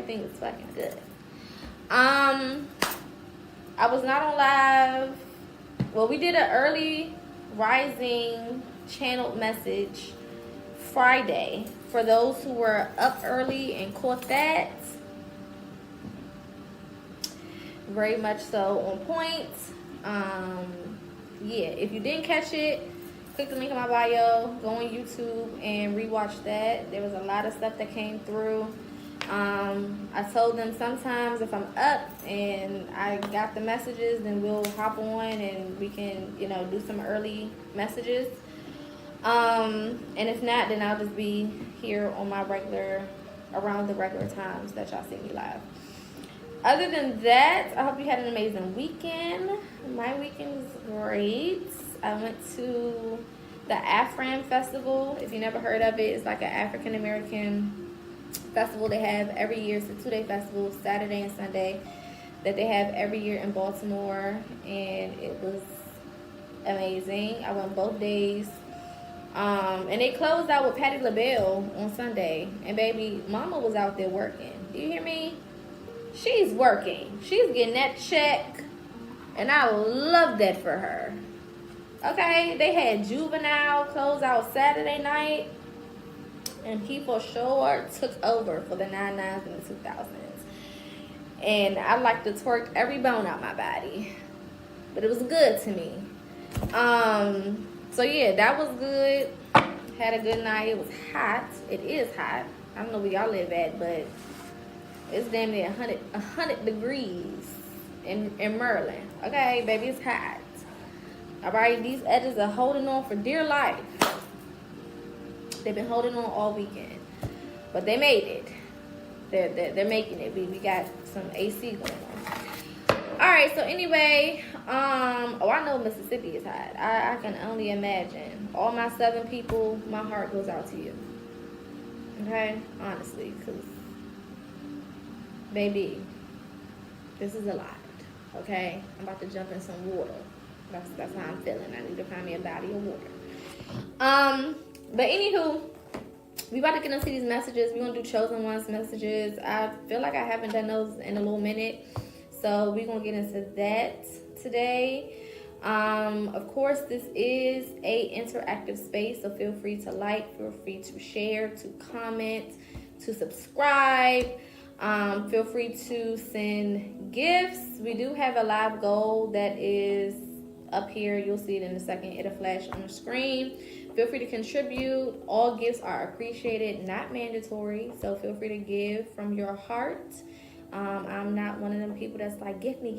everything is fucking good. I was not on live. Well, we did an early rising channeled message Friday for those who were up early and caught that. Very much so on point. Yeah, if you didn't catch it, click the link in my bio, go on YouTube and rewatch that. There was a lot of stuff that came through. I told them sometimes if I'm up and I got the messages, then we'll hop on and we can, do some early messages. And if not, then I'll just be here on my around the regular times that y'all see me live. Other than that, I hope you had an amazing weekend. My weekend was great. I went to the Afram Festival. If you never heard of it, it's like an African American festival they have every year. It's a 2-day festival, Saturday and Sunday, that they have every year in Baltimore. And it was amazing. I went both days. And they closed out with Patti LaBelle on Sunday. And baby, mama was out there working. Do you hear me? She's working. She's getting that check. And I love that for her. Okay, they had Juvenile close out Saturday night. And he for sure took over for the 99s and the 2000s. And I like to twerk every bone out my body. But it was good to me. So yeah, that was good. Had a good night. It was hot. It is hot. I don't know where y'all live at, but it's damn near 100 degrees in Maryland. Okay, baby, it's hot. All right, these edges are holding on for dear life. They've been holding on all weekend, but they made it. They're making it. We got some AC going on. All right, so anyway, I know Mississippi is hot. I can only imagine. All my Southern people, my heart goes out to you. Okay, honestly, because baby, this is a lot. Okay, I'm about to jump in some water. That's how I'm feeling. I need to find me a body of water. But anywho, we about to get into these messages. We're gonna do chosen ones messages. I feel like I haven't done those in a little minute, so we're gonna get into that today. Of course, this is a interactive space, so feel free to like, feel free to share, to comment, to subscribe. Feel free to send gifts. We do have a live goal that is up here. You'll see it in a second. It'll flash on the screen. Feel free to contribute. All gifts are appreciated, not mandatory. So feel free to give from your heart. I'm not one of them people that's like, give me.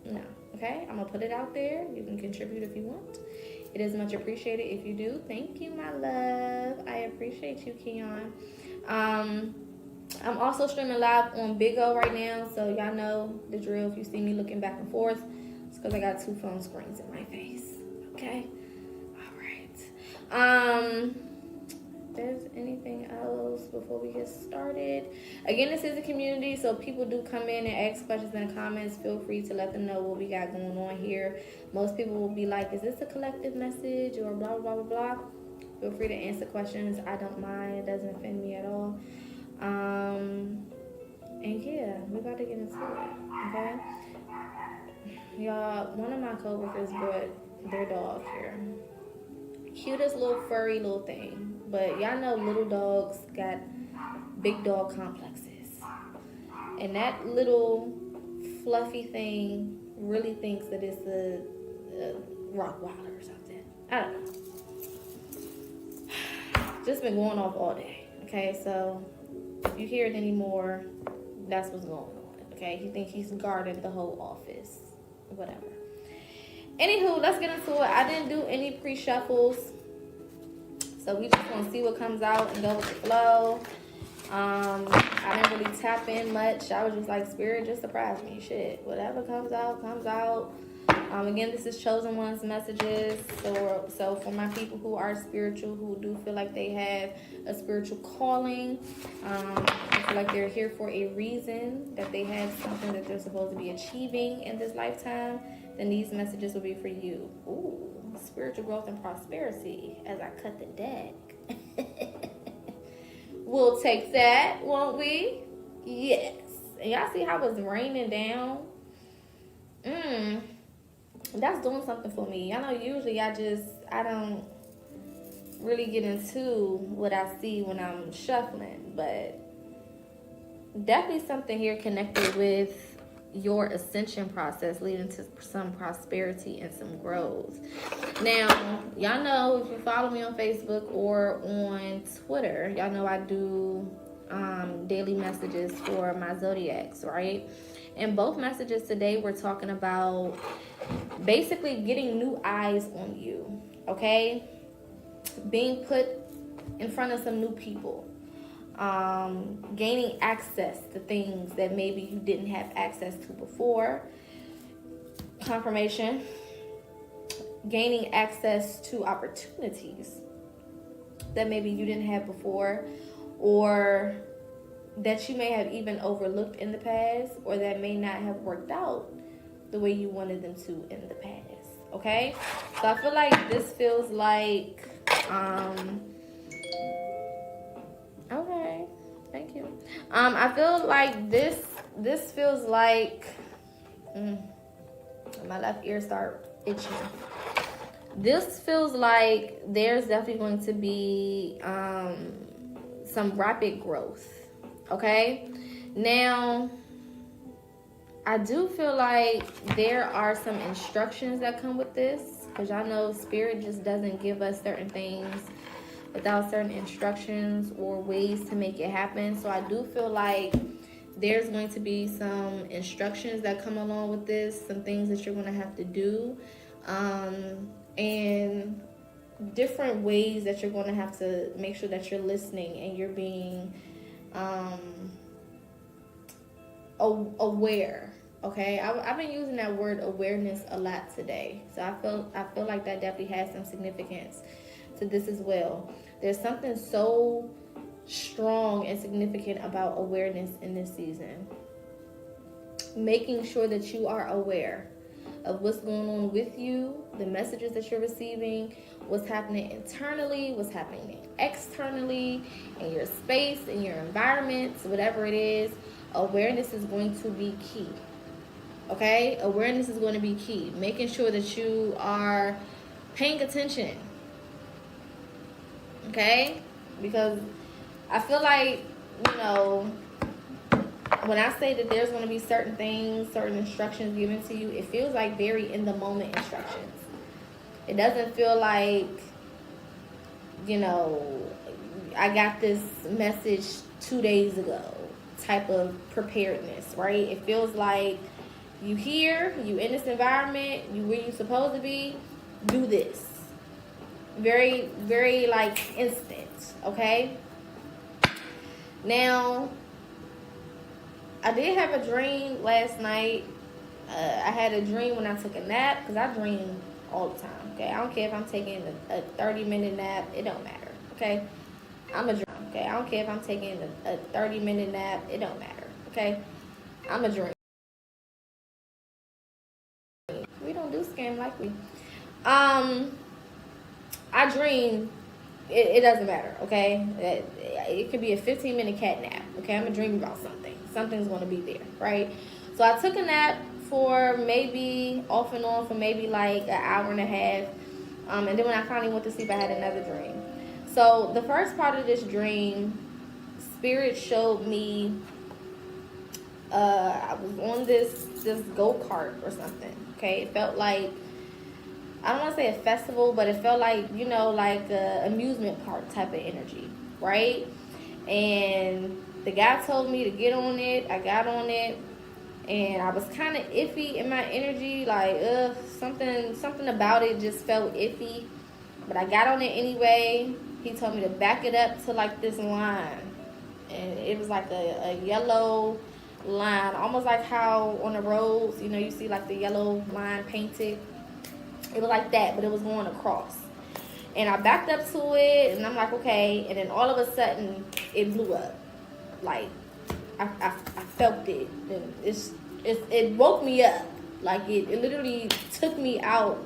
No, okay? I'm going to put it out there. You can contribute if you want. It is much appreciated if you do. Thank you, my love. I appreciate you, Keon. I'm also streaming live on Big O right now. So y'all know the drill. If you see me looking back and forth, it's because I got 2 phone screens in my face. Okay? There's anything else before we get started? Again, this is a community, so people do come in and ask questions in the comments. Feel free to let them know what we got going on here. Most people will be like, is this a collective message or blah, blah, blah, blah. Feel free to answer questions. I don't mind. It doesn't offend me at all. And yeah, we're about to get into it, okay? Y'all, one of my coworkers brought their dog here. Cutest little furry little thing, but y'all know little dogs got big dog complexes, and that little fluffy thing really thinks that it's a Rottweiler or something. I don't know. Just been going off all day. Okay, so if you hear it anymore, that's what's going on. Okay, he thinks he's guarding the whole office, whatever. Anywho, let's get into it. I didn't do any pre-shuffles, so we just want to see what comes out and go with the flow. I didn't really tap in much. I was just like, Spirit, just surprise me. Shit, whatever comes out, comes out. Again, this is Chosen Ones messages. So for my people who are spiritual, who do feel like they have a spiritual calling, I feel like they're here for a reason, that they have something that they're supposed to be achieving in this lifetime, then these messages will be for you. Ooh, spiritual growth and prosperity as I cut the deck. We'll take that, won't we? Yes. And y'all see how it's raining down? That's doing something for me. I know usually I don't really get into what I see when I'm shuffling, but definitely something here connected with your ascension process leading to some prosperity and some growth. Now, y'all know if you follow me on Facebook or on Twitter, y'all know I do daily messages for my zodiacs, right? And both messages today, we're talking about basically getting new eyes on you, okay? Being put in front of some new people, gaining access to things that maybe you didn't have access to before, confirmation, gaining access to opportunities that maybe you didn't have before, or that you may have even overlooked in the past, or that may not have worked out the way you wanted them to in the past. Okay, so I feel like this feels like okay, thank you. I feel like this feels like my left ear start itching. This feels like there's definitely going to be some rapid growth. Okay, now I do feel like there are some instructions that come with this, because y'all know spirit just doesn't give us certain things without certain instructions or ways to make it happen. So I do feel like there's going to be some instructions that come along with this, some things that you're going to have to do, and different ways that you're going to have to make sure that you're listening and you're being aware. Okay, I've been using that word awareness a lot today, so I feel like that definitely has some significance to this as well. There's something so strong and significant about awareness in this season. Making sure that you are aware of what's going on with you, the messages that you're receiving, what's happening internally, what's happening externally, in your space, in your environments, whatever it is. Awareness is going to be key. Okay? Awareness is going to be key. Making sure that you are paying attention. Okay? Because I feel like, when I say that there's going to be certain things, certain instructions given to you, it feels like very in the moment instructions. It doesn't feel like, I got this message 2 days ago type of preparedness, right? It feels like you here, you in this environment, you where you supposed to be, do this. Very, very like instant, okay? Now, I did have a dream last night. I had a dream when I took a nap, because I dream all the time, okay? I don't care if I'm taking a 30-minute nap. It don't matter, okay? I'm a dream, okay? I don't care if I'm taking a 30-minute nap. It don't matter, okay? I'm a dream. We don't do scam like we. I dream. It doesn't matter, okay? It could be a 15-minute cat nap, okay? I'm a dream about something. Something's going to be there, right? So I took a nap for maybe off and on for maybe like an hour and a half. And then when I finally went to sleep, I had another dream. So the first part of this dream, Spirit showed me I was on this go-kart or something, okay? It felt like, I don't want to say a festival, but it felt like, like a amusement park type of energy, right? And the guy told me to get on it. I got on it, and I was kind of iffy in my energy, like something about it just felt iffy. But I got on it anyway. He told me to back it up to like this line, and it was like a yellow line, almost like how on the roads, you see like the yellow line painted. It was like that, but it was going across. And I backed up to it, and I'm like, okay. And then all of a sudden, it blew up. Like, I felt it. And it woke me up. Like, it literally took me out.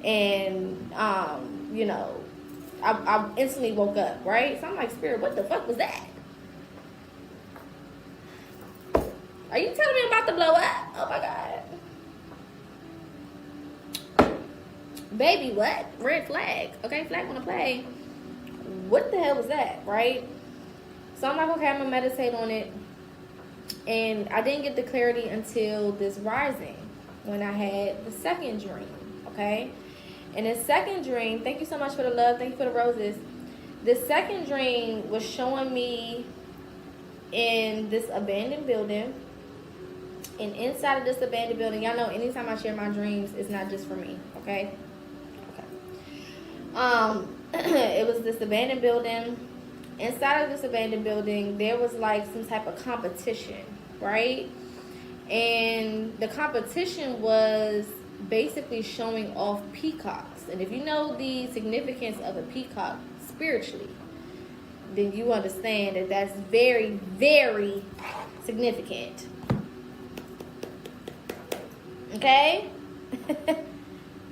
And, I instantly woke up, right? So I'm like, Spirit, what the fuck was that? Are you telling me I'm about to blow up? Oh my God. Baby, what? Red flag. Okay, flag wanna play. What the hell was that, right? So I'm like, okay, I'm gonna meditate on it. And I didn't get the clarity until this rising when I had the second dream, okay? And the second dream, thank you so much for the love, thank you for the roses. The second dream was showing me in this abandoned building. And inside of this abandoned building, y'all know anytime I share my dreams, it's not just for me, okay? It was this abandoned building. Inside of this abandoned building, there was like some type of competition, right? And the competition was basically showing off peacocks. And if you know the significance of a peacock spiritually, then you understand that that's very, very significant. Okay?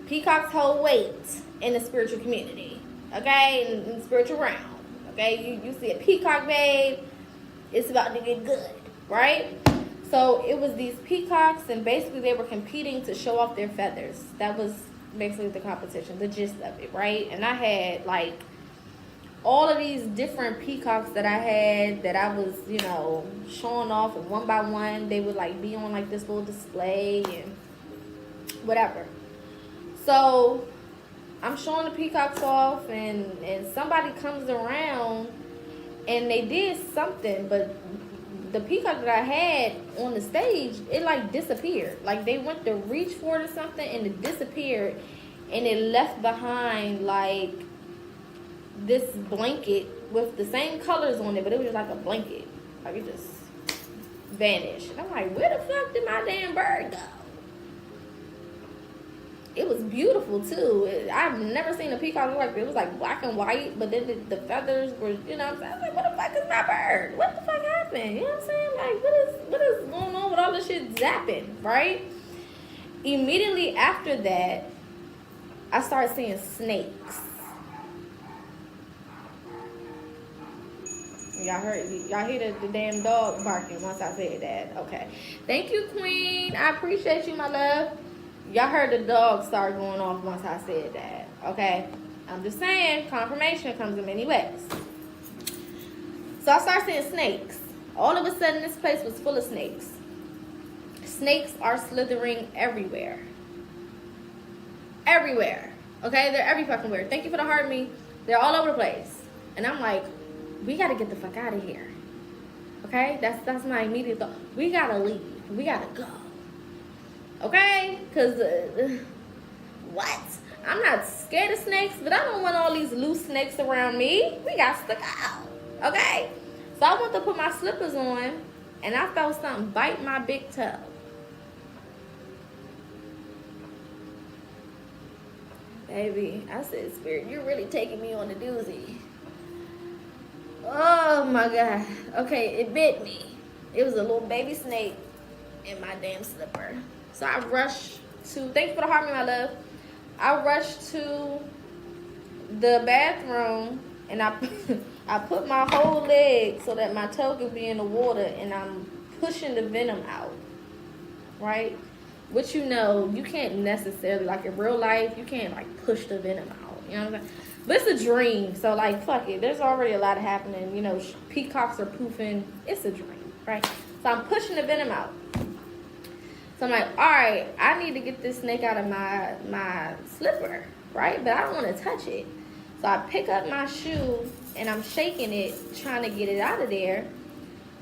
Peacocks hold weight in the spiritual community. Okay? In the spiritual realm. Okay? You see a peacock, babe, it's about to get good. Right? So it was these peacocks, and basically they were competing to show off their feathers. That was basically the competition, the gist of it, right? And I had like all of these different peacocks that I had that I was, you know, showing off, and one by one they would like be on like this little display and whatever. So I'm showing the peacocks off, and somebody comes around and they did something, but the peacock that I had on the stage, it like disappeared. Like they went to reach for it or something, and it disappeared, and it left behind like this blanket with the same colors on it, but it was just like a blanket. Like it just vanished. And I'm like, where the fuck did my damn bird go? It was beautiful too. I've never seen a peacock look like it. It was like black and white, but then the feathers were, you know what I'm saying? I was like, what the fuck is my bird? What the fuck happened? You know what I'm saying? Like, what is going on with all this shit zapping, right? Immediately after that, I started seeing snakes. Y'all hear the damn dog barking once I said that. Okay. Thank you, Queen. I appreciate you, my love. Y'all heard the dog start going off once I said that. Okay. I'm just saying, confirmation comes in many ways. So I started seeing snakes. All of a sudden, this place was full of snakes. Snakes are slithering everywhere. Everywhere. Okay? They're every fucking where. Thank you for the heart me. They're all over the place. And I'm like, we gotta get the fuck out of here. Okay? That's my immediate thought. We gotta leave. We gotta go. Okay? Because, what? I'm not scared of snakes, but I don't want all these loose snakes around me. We got to go. Okay? So I went to put my slippers on, and I felt something bite my big toe. Baby, I said, Spirit, you're really taking me on the doozy. Oh, my God. Okay, it bit me. It was a little baby snake in my damn slipper. So I rushed to, thank you for the heart, my love. I rushed to the bathroom, and I put my whole leg so that my toe could be in the water, and I'm pushing the venom out, right? Which, you know, you can't necessarily, like in real life, you can't like push the venom out, you know what I'm saying? But it's a dream, so like, fuck it. There's already a lot happening, you know, peacocks are poofing. It's a dream, right? So I'm pushing the venom out. So I'm like, all right, I need to get this snake out of my slipper, right? But I don't want to touch it. So I pick up my shoe, and I'm shaking it, trying to get it out of there.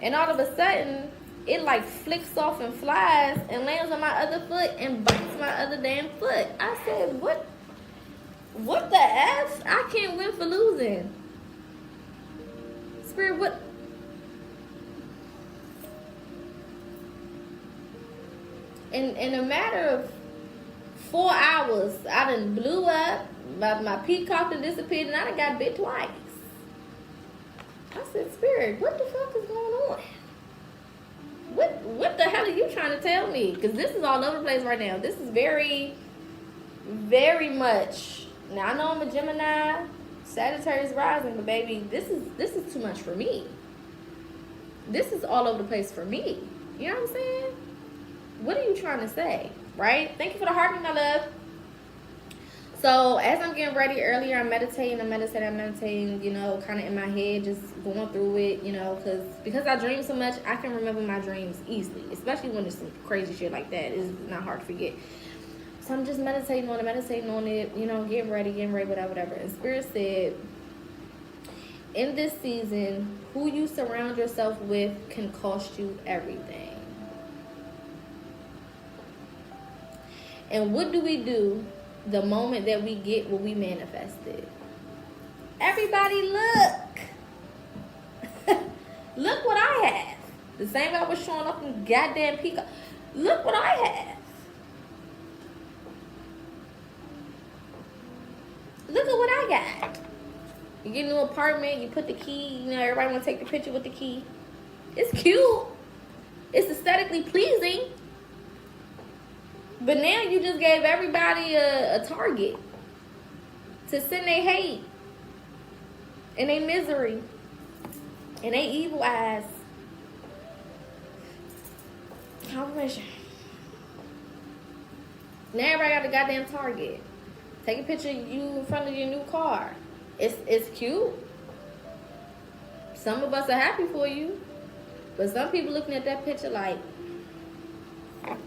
And all of a sudden, it like flicks off and flies and lands on my other foot and bites my other damn foot. I said, what the F? I can't win for losing. Spirit, what? In a matter of 4 hours, I done blew up, my peacock done disappeared, and I done got bit twice. I said, Spirit, what the fuck is going on? What the hell are you trying to tell me? Because this is all over the place right now. This is very, very much. Now, I know I'm a Gemini, Sagittarius rising, but baby, this is too much for me. This is all over the place for me. You know what I'm saying? What are you trying to say, right? Thank you for the heart, my love. So as I'm getting ready earlier, I'm meditating, you know, kind of in my head, just going through it, you know, because I dream so much, I can remember my dreams easily, especially when it's some crazy shit like that. It's not hard to forget. So I'm just meditating on it, you know, getting ready, whatever. And Spirit said, in this season, who you surround yourself with can cost you everything. And what do we do the moment that we get what we manifested? Everybody look. Look what I have. The same guy was showing up in goddamn Peacock. Look what I have. Look at what I got. You get a new apartment, you put the key, you know, everybody want to take the picture with the key. It's cute. It's aesthetically pleasing. But now you just gave everybody a target to send their hate and their misery and their evil eyes. Confirmation. Now everybody got the goddamn target. Take a picture of you in front of your new car. It's cute. Some of us are happy for you. But some people looking at that picture like,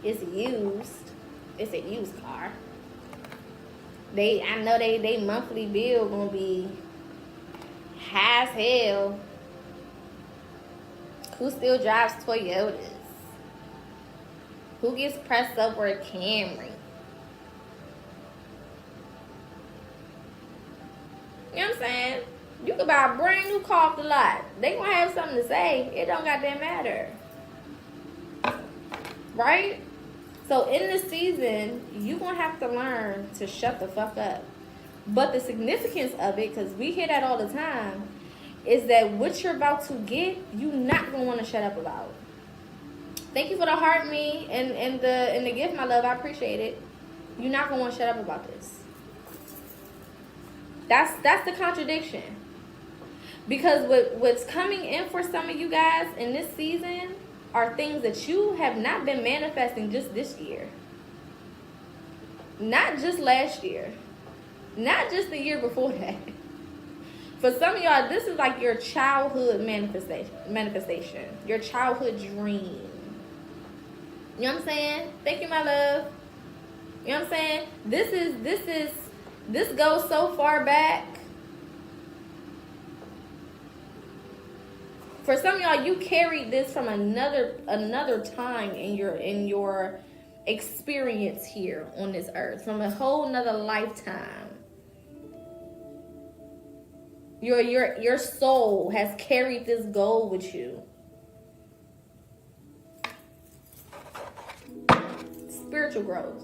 it's used. It's a used car. I know they monthly bill gonna be high as hell. Who still drives Toyotas? Who gets pressed over a Camry? You know what I'm saying? You could buy a brand new car off the lot. They gonna have something to say. It don't goddamn matter. Right? So in this season, you gonna have to learn to shut the fuck up. But the significance of it, because we hear that all the time, is that what you're about to get, you not gonna want to shut up about. Thank you for the heart, me, and the gift, my love. I appreciate it. You're not gonna want to shut up about this. That's the contradiction. Because what's coming in for some of you guys in this season are things that you have not been manifesting just this year. Not just last year. Not just the year before that. For some of y'all, this is like your childhood manifestation. Your childhood dream. You know what I'm saying? Thank you, my love. You know what I'm saying? This goes so far back. For some of y'all, you carried this from another time in your experience here on this earth, from a whole nother lifetime. Your soul has carried this goal with you. Spiritual growth.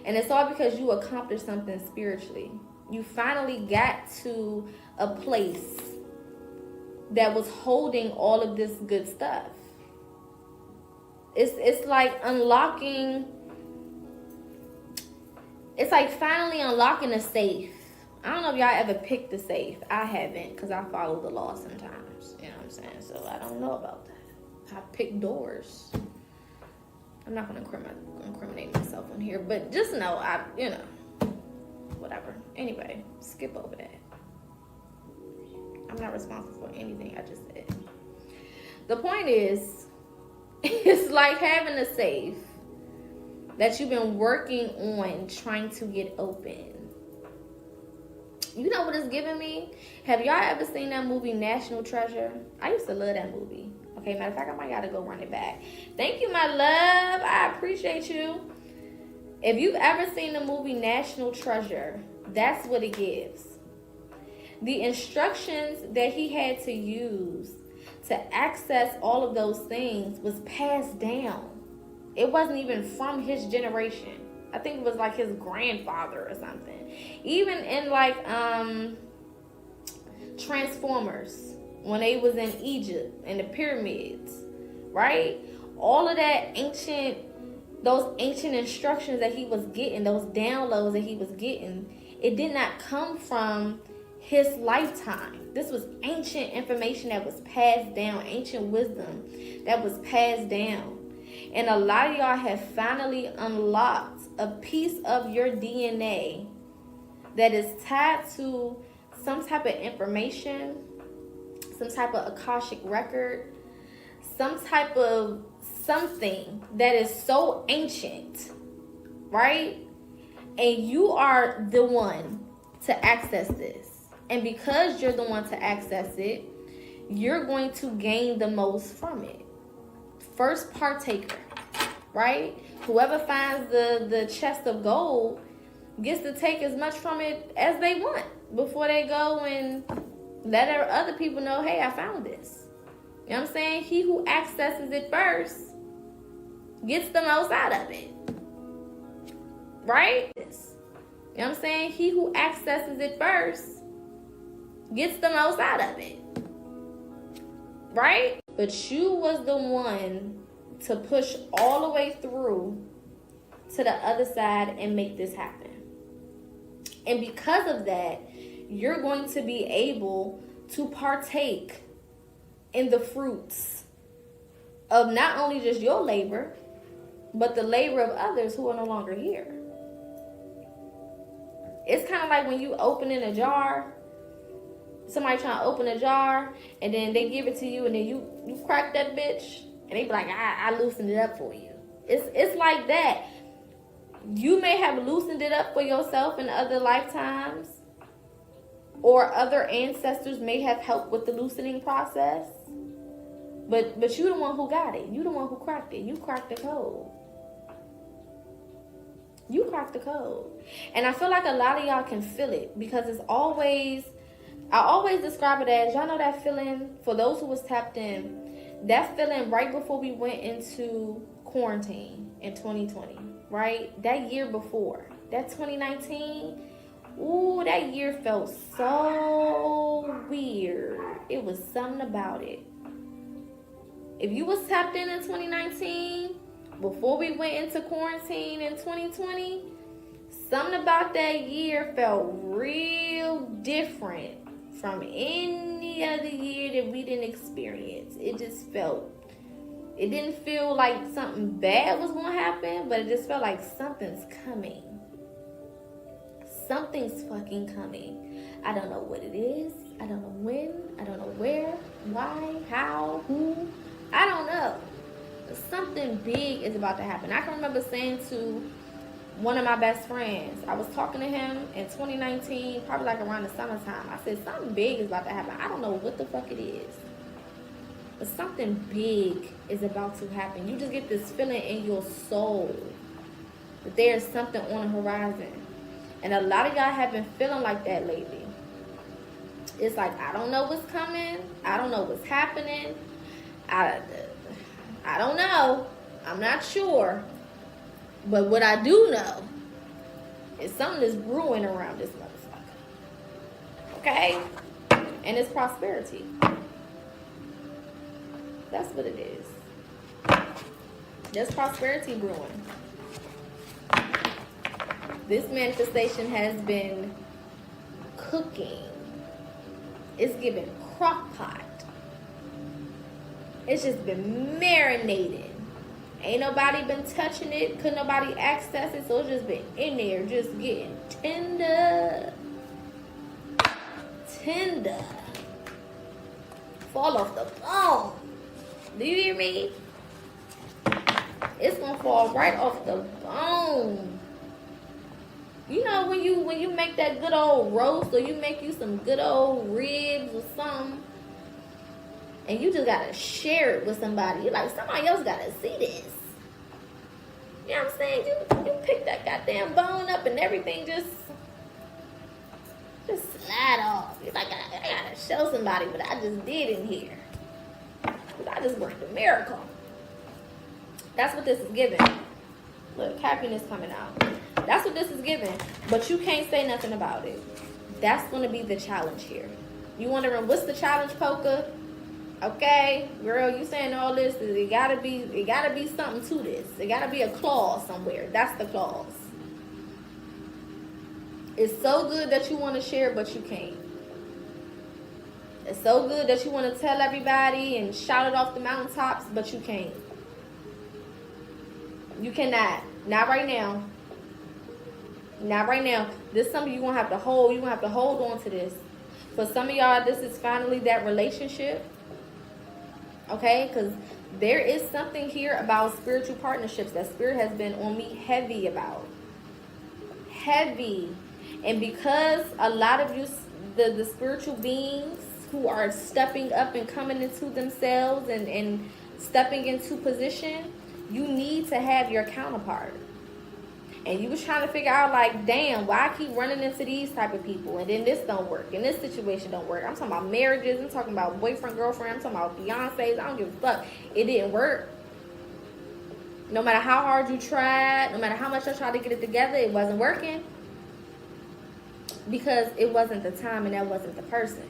And it's all because you accomplished something spiritually. You finally got to a place that was holding all of this good stuff. It's like unlocking. It's like finally unlocking a safe. I don't know if y'all ever picked the safe. I haven't, because I follow the law sometimes. You know what I'm saying? So I don't know about that. I pick doors. I'm not going to incriminate myself on here, but just know, whatever. Anyway, skip over that. I'm not responsible for anything I just said. The point is, it's like having a safe that you've been working on trying to get open. You know what it's giving me? Have y'all ever seen that movie National Treasure? I used to love that movie. Okay, matter of fact, I might gotta go run it back. Thank you, my love. I appreciate you. If you've ever seen the movie National Treasure, that's what it gives. The instructions that he had to use to access all of those things was passed down. It wasn't even from his generation. I think it was like his grandfather or something. Even in like Transformers, when they was in Egypt and the pyramids, right? All of that those ancient instructions that he was getting, those downloads that he was getting, it did not come from his lifetime. This was ancient information that was passed down, ancient wisdom that was passed down. And a lot of y'all have finally unlocked a piece of your DNA that is tied to some type of information, some type of Akashic record, some type of something that is so ancient, right? And you are the one to access this. And because you're the one to access it, you're going to gain the most from it. First partaker, right? Whoever finds the chest of gold gets to take as much from it as they want before they go and let other people know, hey, I found this. You know what I'm saying? He who accesses it first gets the most out of it. Right? You know what I'm saying? He who accesses it first gets the most out of it. Right? But you was the one to push all the way through to the other side and make this happen. And because of that, you're going to be able to partake in the fruits of not only just your labor, but the labor of others who are no longer here. It's kind of like when you opening a jar, somebody trying to open a jar, and then they give it to you, and then you crack that bitch, and they be like, I loosened it up for you. It's like that. You may have loosened it up for yourself in other lifetimes, or other ancestors may have helped with the loosening process. But you the one who got it. You the one who cracked it. You cracked the code. You cracked the code. And I feel like a lot of y'all can feel it, because it's always, I always describe it as, y'all know that feeling, for those who was tapped in, that feeling right before we went into quarantine in 2020, right? That year before, that 2019, ooh, that year felt so weird. It was something about it. If you was tapped in 2019, before we went into quarantine in 2020, something about that year felt real different from any other year that we didn't experience. It just felt, it didn't feel like something bad was going to happen, but it just felt like something's coming. Something's fucking coming. I don't know what it is. I don't know when. I don't know where, why, how, who. I don't know. But something big is about to happen. I can remember saying to one of my best friends, I was talking to him in 2019, probably like around the summertime. I said, something big is about to happen. I don't know what the fuck it is, but something big is about to happen. You just get this feeling in your soul that there's something on the horizon. And a lot of y'all have been feeling like that lately. It's like, I don't know what's coming. I don't know what's happening. I don't know. I'm not sure. But what I do know is something is brewing around this motherfucker. Okay? And it's prosperity. That's what it is. There's prosperity brewing. This manifestation has been cooking. It's given crock pot. It's just been marinating. Ain't nobody been touching it. Couldn't nobody access it. So it's just been in there, just getting tender. Tender. Fall off the bone. Do you hear me? It's gonna fall right off the bone. You know, when you make that good old roast, or you make you some good old ribs or something, and you just gotta share it with somebody. You're like, somebody else gotta see this. You know what I'm saying? You pick that goddamn bone up and everything just slide off. You're like, I gotta show somebody what I just did in here. Because I just worked a miracle. That's what this is giving. Look, happiness coming out. That's what this is giving. But you can't say nothing about it. That's going to be the challenge here. You wondering, what's the challenge, Poca? Okay, girl, you saying all this, it gotta be something to this. It gotta be a clause somewhere. That's the clause. It's so good that you want to share, but you can't. It's so good that you want to tell everybody and shout it off the mountaintops, but you can't. You cannot. Not right now. Not right now. This is something you're going to have to hold. You're going to have to hold on to this. For some of y'all, this is finally that relationship. Okay? Because there is something here about spiritual partnerships that Spirit has been on me heavy about. Heavy. And because a lot of you, the spiritual beings who are stepping up and coming into themselves and stepping into position, you need to have your counterpart. And you was trying to figure out, like, damn, why I keep running into these type of people, and then this don't work, and this situation don't work. I'm talking about marriages, I'm talking about boyfriend, girlfriend, I'm talking about fiancés, I don't give a fuck. It didn't work. No matter how hard you tried, no matter how much I tried to get it together, it wasn't working. Because it wasn't the time and that wasn't the person.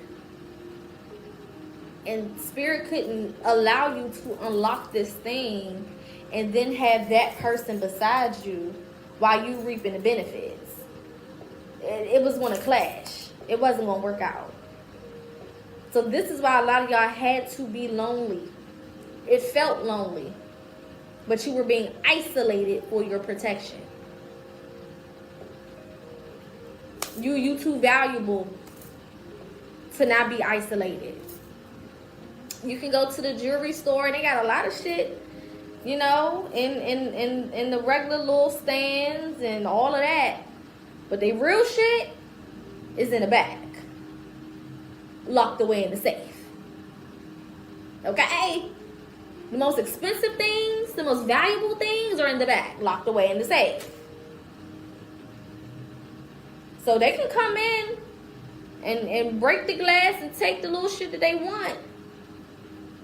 And Spirit couldn't allow you to unlock this thing and then have that person beside you while you reaping the benefits. It was going to clash. It wasn't going to work out. So this is why a lot of y'all had to be lonely. It felt lonely. But you were being isolated for your protection. You too valuable to not be isolated. You can go to the jewelry store and they got a lot of shit, you know, in the regular little stands and all of that. But they real shit is in the back. Locked away in the safe. Okay? The most expensive things, the most valuable things are in the back. Locked away in the safe. So they can come in and break the glass and take the little shit that they want.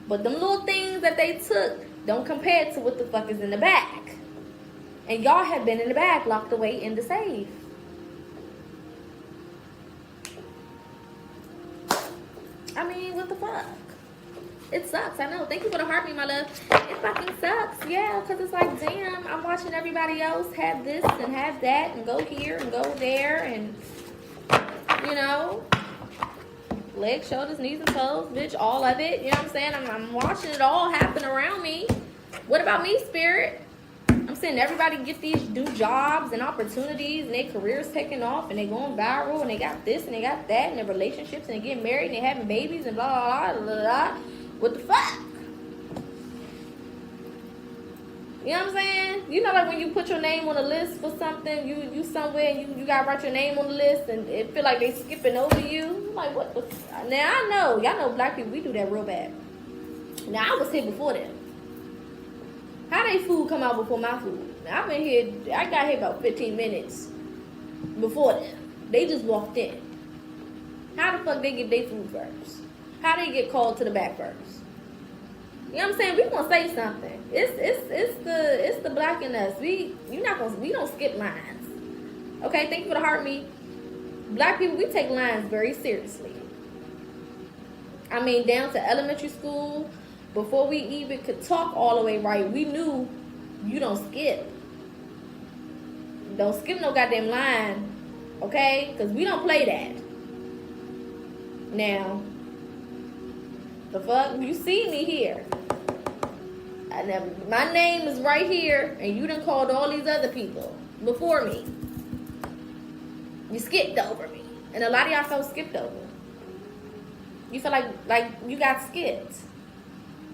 But them little things that they took don't compare to what the fuck is in the back. And y'all have been in the back, locked away in the safe. I mean, what the fuck? It sucks, I know. Thank you for the heartbeat, my love. It fucking sucks, yeah, because it's like, damn, I'm watching everybody else have this and have that and go here and go there and, you know, legs, shoulders, knees, and toes, bitch, all of it. You know what I'm saying? I'm watching it all happen around me. What about me, Spirit? I'm seeing everybody get these new jobs and opportunities and their careers taking off and they going viral and they got this and they got that and their relationships and they getting married and they having babies and blah, blah, blah, blah, blah. What the fuck? You know what I'm saying? You know, like when you put your name on a list for something, you somewhere and you gotta write your name on the list and it feel like they skipping over you. Like, what the fuck? Now, I know, y'all know black people, we do that real bad. Now, I was here before them. How they food come out before my food? Now, I've been here, I got here about 15 minutes before them. They just walked in. How the fuck they get their food first? How they get called to the back first? You know what I'm saying? We gonna say something. It's the black in us. We don't skip lines. Okay, thank you for the heartbeat. Black people, we take lines very seriously. I mean, down to elementary school, before we even could talk all the way right, we knew you don't skip. Don't skip no goddamn line, okay? Because we don't play that. Now, the fuck? You see me here. My name is right here, and you done called all these other people before me. You skipped over me. And a lot of y'all felt skipped over. You feel like you got skipped.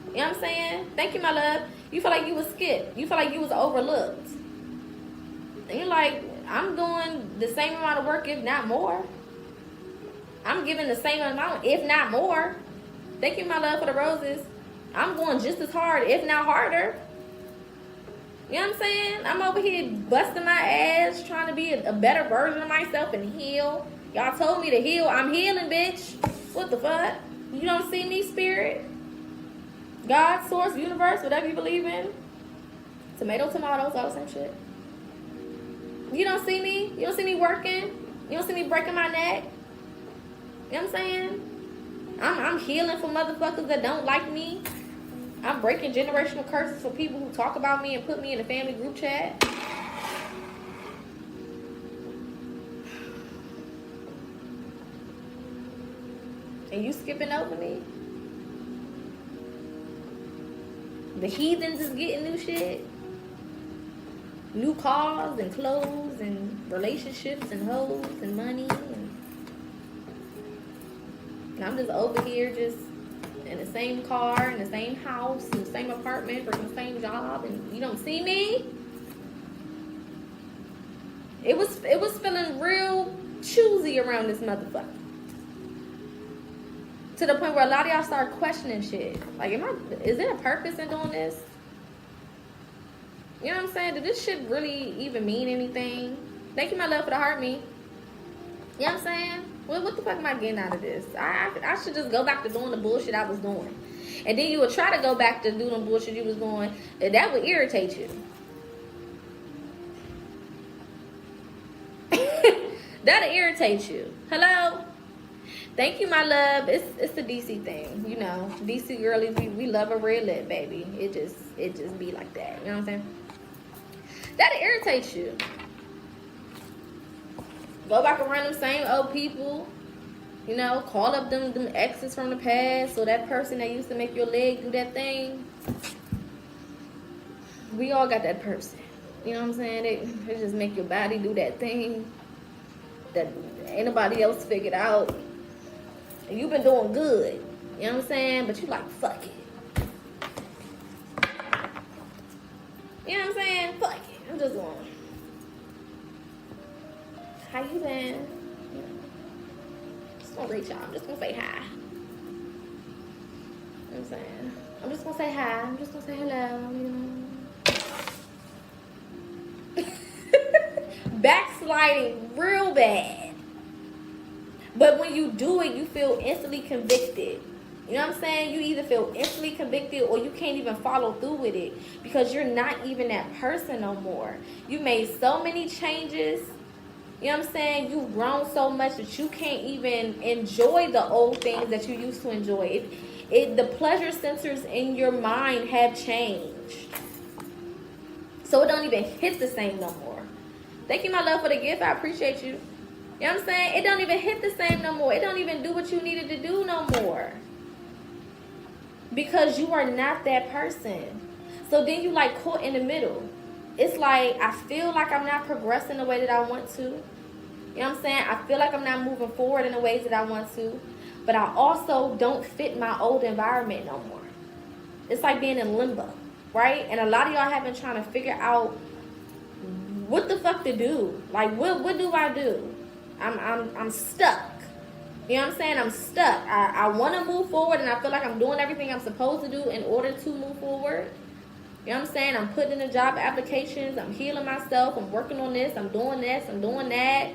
You know what I'm saying? Thank you, my love. You feel like you was skipped. You feel like you was overlooked. And you're like, I'm doing the same amount of work, if not more. I'm giving the same amount, if not more. Thank you, my love, for the roses. I'm going just as hard, if not harder. You know what I'm saying? I'm over here busting my ass, trying to be a better version of myself and heal. Y'all told me to heal. I'm healing, bitch. What the fuck? You don't see me, Spirit? God, source, universe, whatever you believe in. Tomatoes, all the same shit. You don't see me? You don't see me working? You don't see me breaking my neck? You know what I'm saying? I'm healing for motherfuckers that don't like me. I'm breaking generational curses for people who talk about me and put me in a family group chat. And you skipping over me? The heathens is getting new shit. new cars and clothes and relationships and hoes and money. And I'm just over here just in the same car, in the same house, in the same apartment, working the same job, and you don't see me. It was feeling real choosy around this motherfucker. To the point where a lot of y'all start questioning shit. Like, is there a purpose in doing this? You know what I'm saying? Did this shit really even mean anything? Thank you, my love, for the heart me. You know what I'm saying? What the fuck am I getting out of this? I should just go back to doing the bullshit I was doing. And then you would try to go back to doing the bullshit you was doing. And that would irritate you. That'll irritate you. Hello? Thank you, my love. It's the DC thing. You know, DC girlies, we love a red lip, baby. It just be like that. You know what I'm saying? That'll irritate you. Go back around them same old people. You know, call up them exes from the past. So that person that used to make your leg do that thing. We all got that person. You know what I'm saying? They just make your body do that thing that ain't nobody else figured out. And you've been doing good. You know what I'm saying? But you like, fuck it. You know what I'm saying? Fuck it. I'm just going. How you been? Just gonna reach out. I'm just gonna say hi. You know what I'm saying? I'm just gonna say hi. I'm just gonna say hello. You know? Backsliding real bad. But when you do it, you feel instantly convicted. You know what I'm saying? You either feel instantly convicted or you can't even follow through with it because you're not even that person no more. You made so many changes. You know what I'm saying? You've grown so much that you can't even enjoy the old things that you used to enjoy. The pleasure centers in your mind have changed. So it don't even hit the same no more. Thank you, my love, for the gift. I appreciate you. You know what I'm saying? It don't even hit the same no more. It don't even do what you needed to do no more. Because you are not that person. So then you like caught in the middle. It's like, I feel like I'm not progressing the way that I want to. You know what I'm saying? I feel like I'm not moving forward in the ways that I want to. But I also don't fit my old environment no more. It's like being in limbo, right? And a lot of y'all have been trying to figure out what the fuck to do. Like, what do I do? I'm stuck. You know what I'm saying? I'm stuck. I want to move forward, and I feel like I'm doing everything I'm supposed to do in order to move forward. You know what I'm saying? I'm putting in the job applications. I'm healing myself. I'm working on this. I'm doing this. I'm doing that.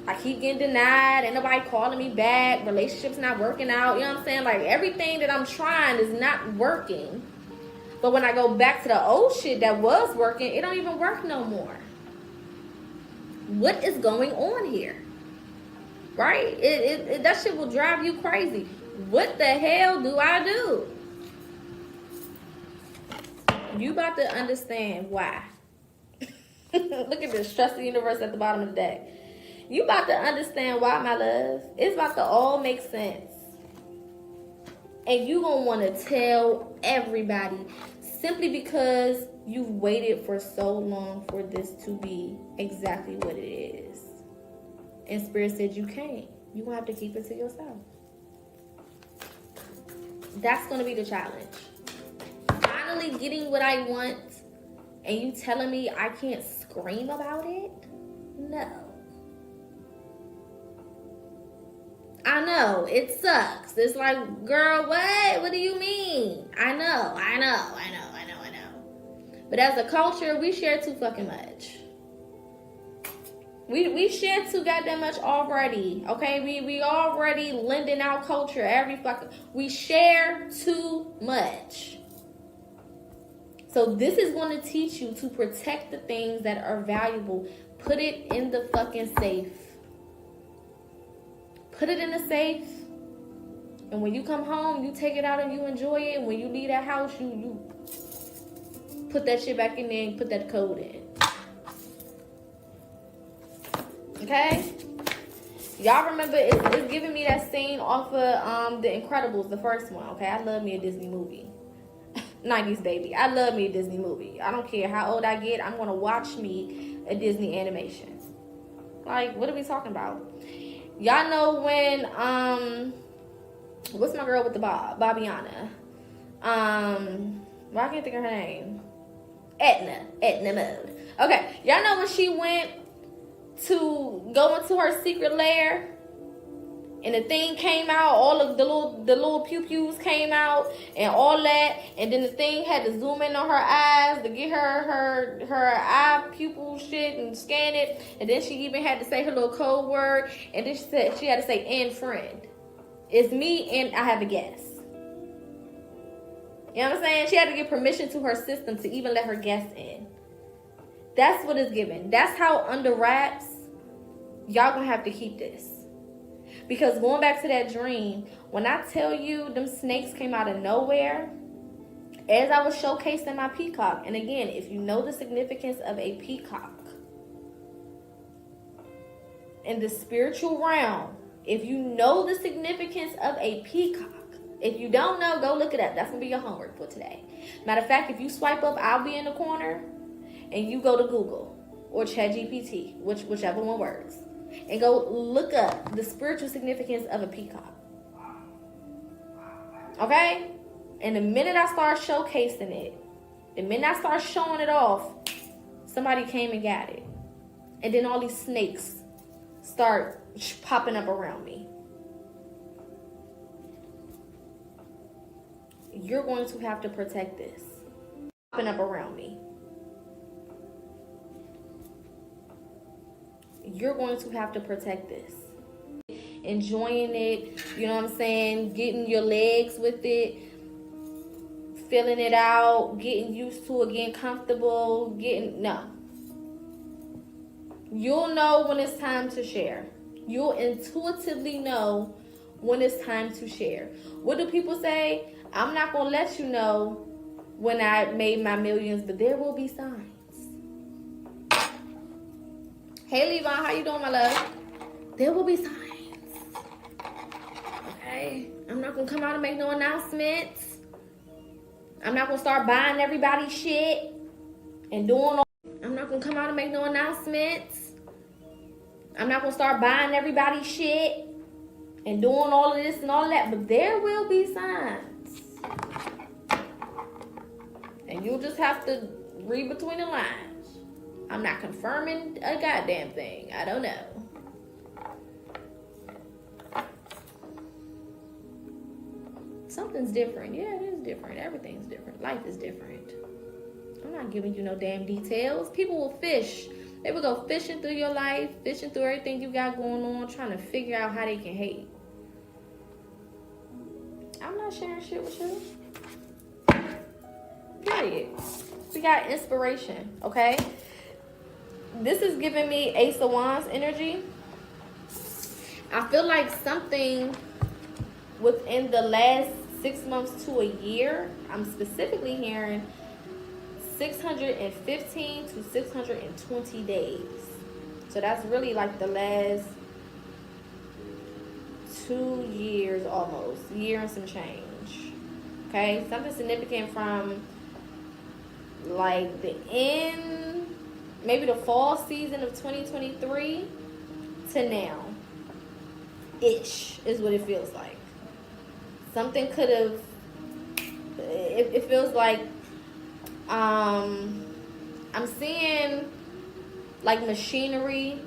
I keep getting denied. Ain't nobody calling me back. Relationships not working out. You know what I'm saying? Like, everything that I'm trying is not working. But when I go back to the old shit that was working, it don't even work no more. What is going on here? Right? That shit will drive you crazy. What the hell do I do? You about to understand why. Look at this. Trust the universe at the bottom of the deck. You about to understand why, my love. It's about to all make sense. And you gonna want to tell everybody simply because you've waited for so long for this to be exactly what it is. And Spirit said you can't. You're going to have to keep it to yourself. That's going to be the challenge. Finally getting what I want and you telling me I can't scream about it? No. I know. It sucks. It's like, girl, what? What do you mean? I know. But as a culture, we share too fucking much. We share too goddamn much already. Okay? We already lending our culture every fucking... We share too much. So this is going to teach you to protect the things that are valuable. Put it in the fucking safe. Put it in the safe. And when you come home, you take it out and you enjoy it. And when you leave that house, you put that shit back in there and put that code in. Okay? Y'all remember, it's giving me that scene off of The Incredibles, the first one. Okay? I love me a Disney movie. 90s baby. I love me a Disney movie. I don't care how old I get. I'm going to watch me a Disney animation. Like, what are we talking about? Y'all know when, what's my girl with the bob? Bobbiana. Well, I can't think of her name. Edna Mode. Okay, y'all know when she went to go into her secret lair and the thing came out, all of the little pew-pews came out and all that, and then the thing had to zoom in on her eyes to get her eye pupil shit and scan it, and then she even had to say her little code word, and then she had to say, and friend. It's me and I have a guest. You know what I'm saying? She had to give permission to her system to even let her guest in. That's what it's given. That's how under wraps, y'all gonna have to keep this. Because going back to that dream, when I tell you them snakes came out of nowhere, as I was showcasing my peacock, and again, if you know the significance of a peacock in the spiritual realm, if you know the significance of a peacock, if you don't know, go look it up. That's going to be your homework for today. Matter of fact, if you swipe up, I'll be in the corner, and you go to Google or ChatGPT, whichever one works, and go look up the spiritual significance of a peacock. Okay? And the minute I start showcasing it, the minute I start showing it off, somebody came and got it. And then all these snakes start popping up around me. You're going to have to protect this. Popping up around me. You're going to have to protect this. Enjoying it, you know what I'm saying? Getting your legs with it. Filling it out. Getting used to it. Getting comfortable. No. You'll know when it's time to share. You'll intuitively know when it's time to share. What do people say? I'm not going to let you know when I made my millions, but there will be signs. Hey, Levon, how you doing, my love? There will be signs. Okay? I'm not going to come out and make no announcements. I'm not going to start buying everybody's shit and doing all. I'm not going to come out and make no announcements. I'm not going to start buying everybody's shit and doing all of this and all that. But there will be signs. And you'll just have to read between the lines. I'm not confirming a goddamn thing. I don't know. Something's different. Yeah, it is different. Everything's different. Life is different. I'm not giving you no damn details. People will fish. They will go fishing through your life, fishing through everything you got going on, trying to figure out how they can hate. I'm not sharing shit with you. Period. We got inspiration, okay? This is giving me Ace of Wands energy. I feel like something within the last 6 months to a year, I'm specifically hearing 615 to 620 days. So that's really like the last 2 years almost. Year and some change. Okay? Something significant from like the end, maybe the fall season of 2023 to now. Ish is what it feels like. Something could have, it feels like, I'm seeing like machinery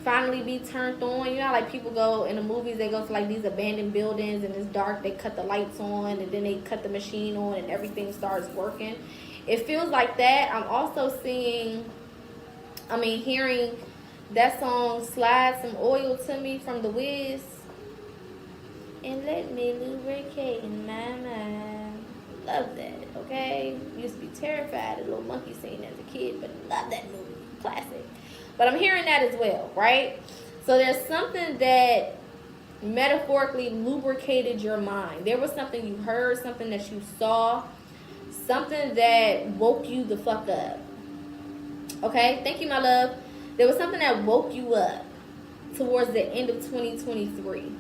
finally be turned on. You know, like people go in the movies, they go to like these abandoned buildings and it's dark, they cut the lights on and then they cut the machine on and everything starts working. It feels like that. I'm also hearing that song, Slide Some Oil to Me from The Wiz. And let me lubricate in my mind. Love that, okay? Used to be terrified of the little monkey scene as a kid, but love that movie. Classic. But I'm hearing that as well, right? So there's something that metaphorically lubricated your mind. There was something you heard, something that you saw, something that woke you the fuck up. Okay? Thank you, my love. There was something that woke you up towards the end of 2023.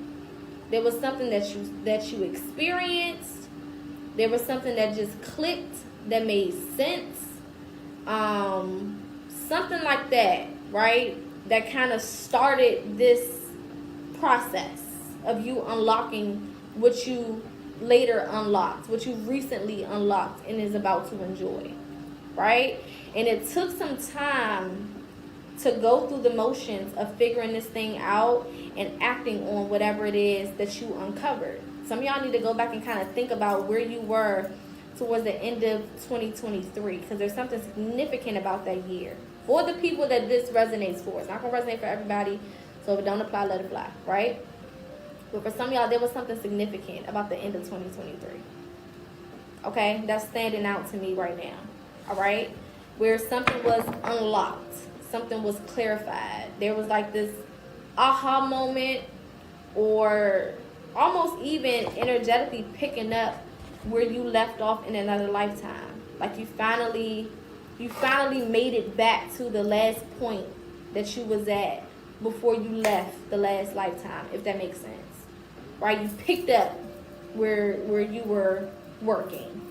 There was something that you experienced There was something that just clicked, that made sense. Something like that, right? That kind of started this process of you unlocking what you later unlocked, what you recently unlocked and is about to enjoy, right? And it took some time to go through the motions of figuring this thing out and acting on whatever it is that you uncovered. Some of y'all need to go back and kind of think about where you were towards the end of 2023, because there's something significant about that year. For the people that this resonates for, it's not going to resonate for everybody, so if it don't apply, let it fly, right? But for some of y'all, there was something significant about the end of 2023. Okay? That's standing out to me right now. All right? Where something was unlocked. Something was clarified. There was like this aha moment, or almost even energetically picking up where you left off in another lifetime. Like you finally made it back to the last point that you was at before you left the last lifetime, if that makes sense. Right? You picked up where you were working.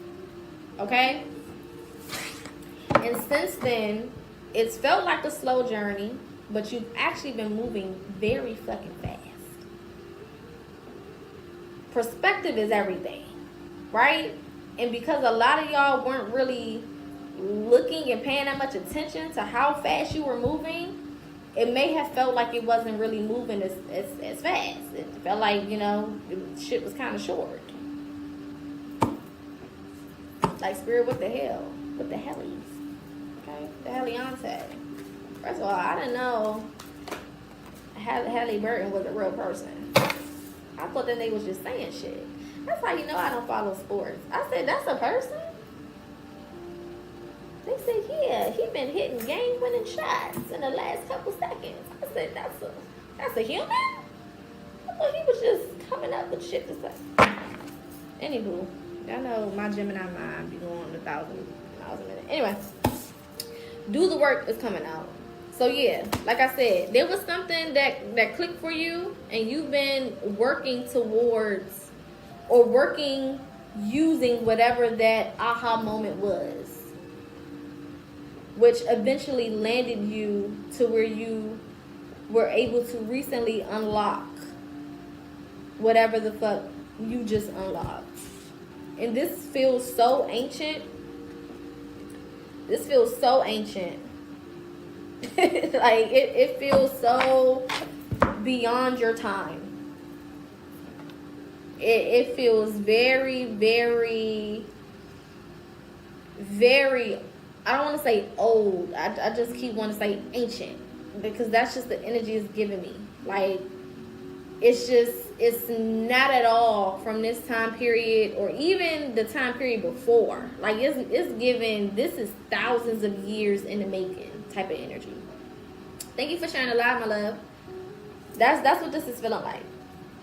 Okay? And since then, it's felt like a slow journey, but you've actually been moving very fucking fast. Perspective is everything, right? And because a lot of y'all weren't really looking and paying that much attention to how fast you were moving, it may have felt like it wasn't really moving as fast. It felt like, shit was kind of short. Like, Spirit, what the hell? What the hellies? Okay? The Heliante. First of all, I didn't know Halle Burton was a real person. I thought that they was just saying shit. That's how you know I don't follow sports. I said, that's a person? They said, yeah, he been hitting game-winning shots in the last couple seconds. I said, that's a human? I thought he was just coming up with shit to say. Anywho, y'all know my Gemini mind be going 1,000 miles a minute. Anyway, Do the Work is coming out. So yeah, like I said, there was something that clicked for you, and you've been working towards, or working using whatever that aha moment was, which eventually landed you to where you were able to recently unlock whatever the fuck you just unlocked. And this feels so ancient. This feels so ancient. Like, it feels so beyond your time. It feels very, very, very, I don't want to say old. I just keep wanting to say ancient, because that's just the energy it's giving me. Like, it's not at all from this time period, or even the time period before. Like, it's giving, this is thousands of years in the making type of energy. Thank you for sharing a live, my love. That's what this is feeling like.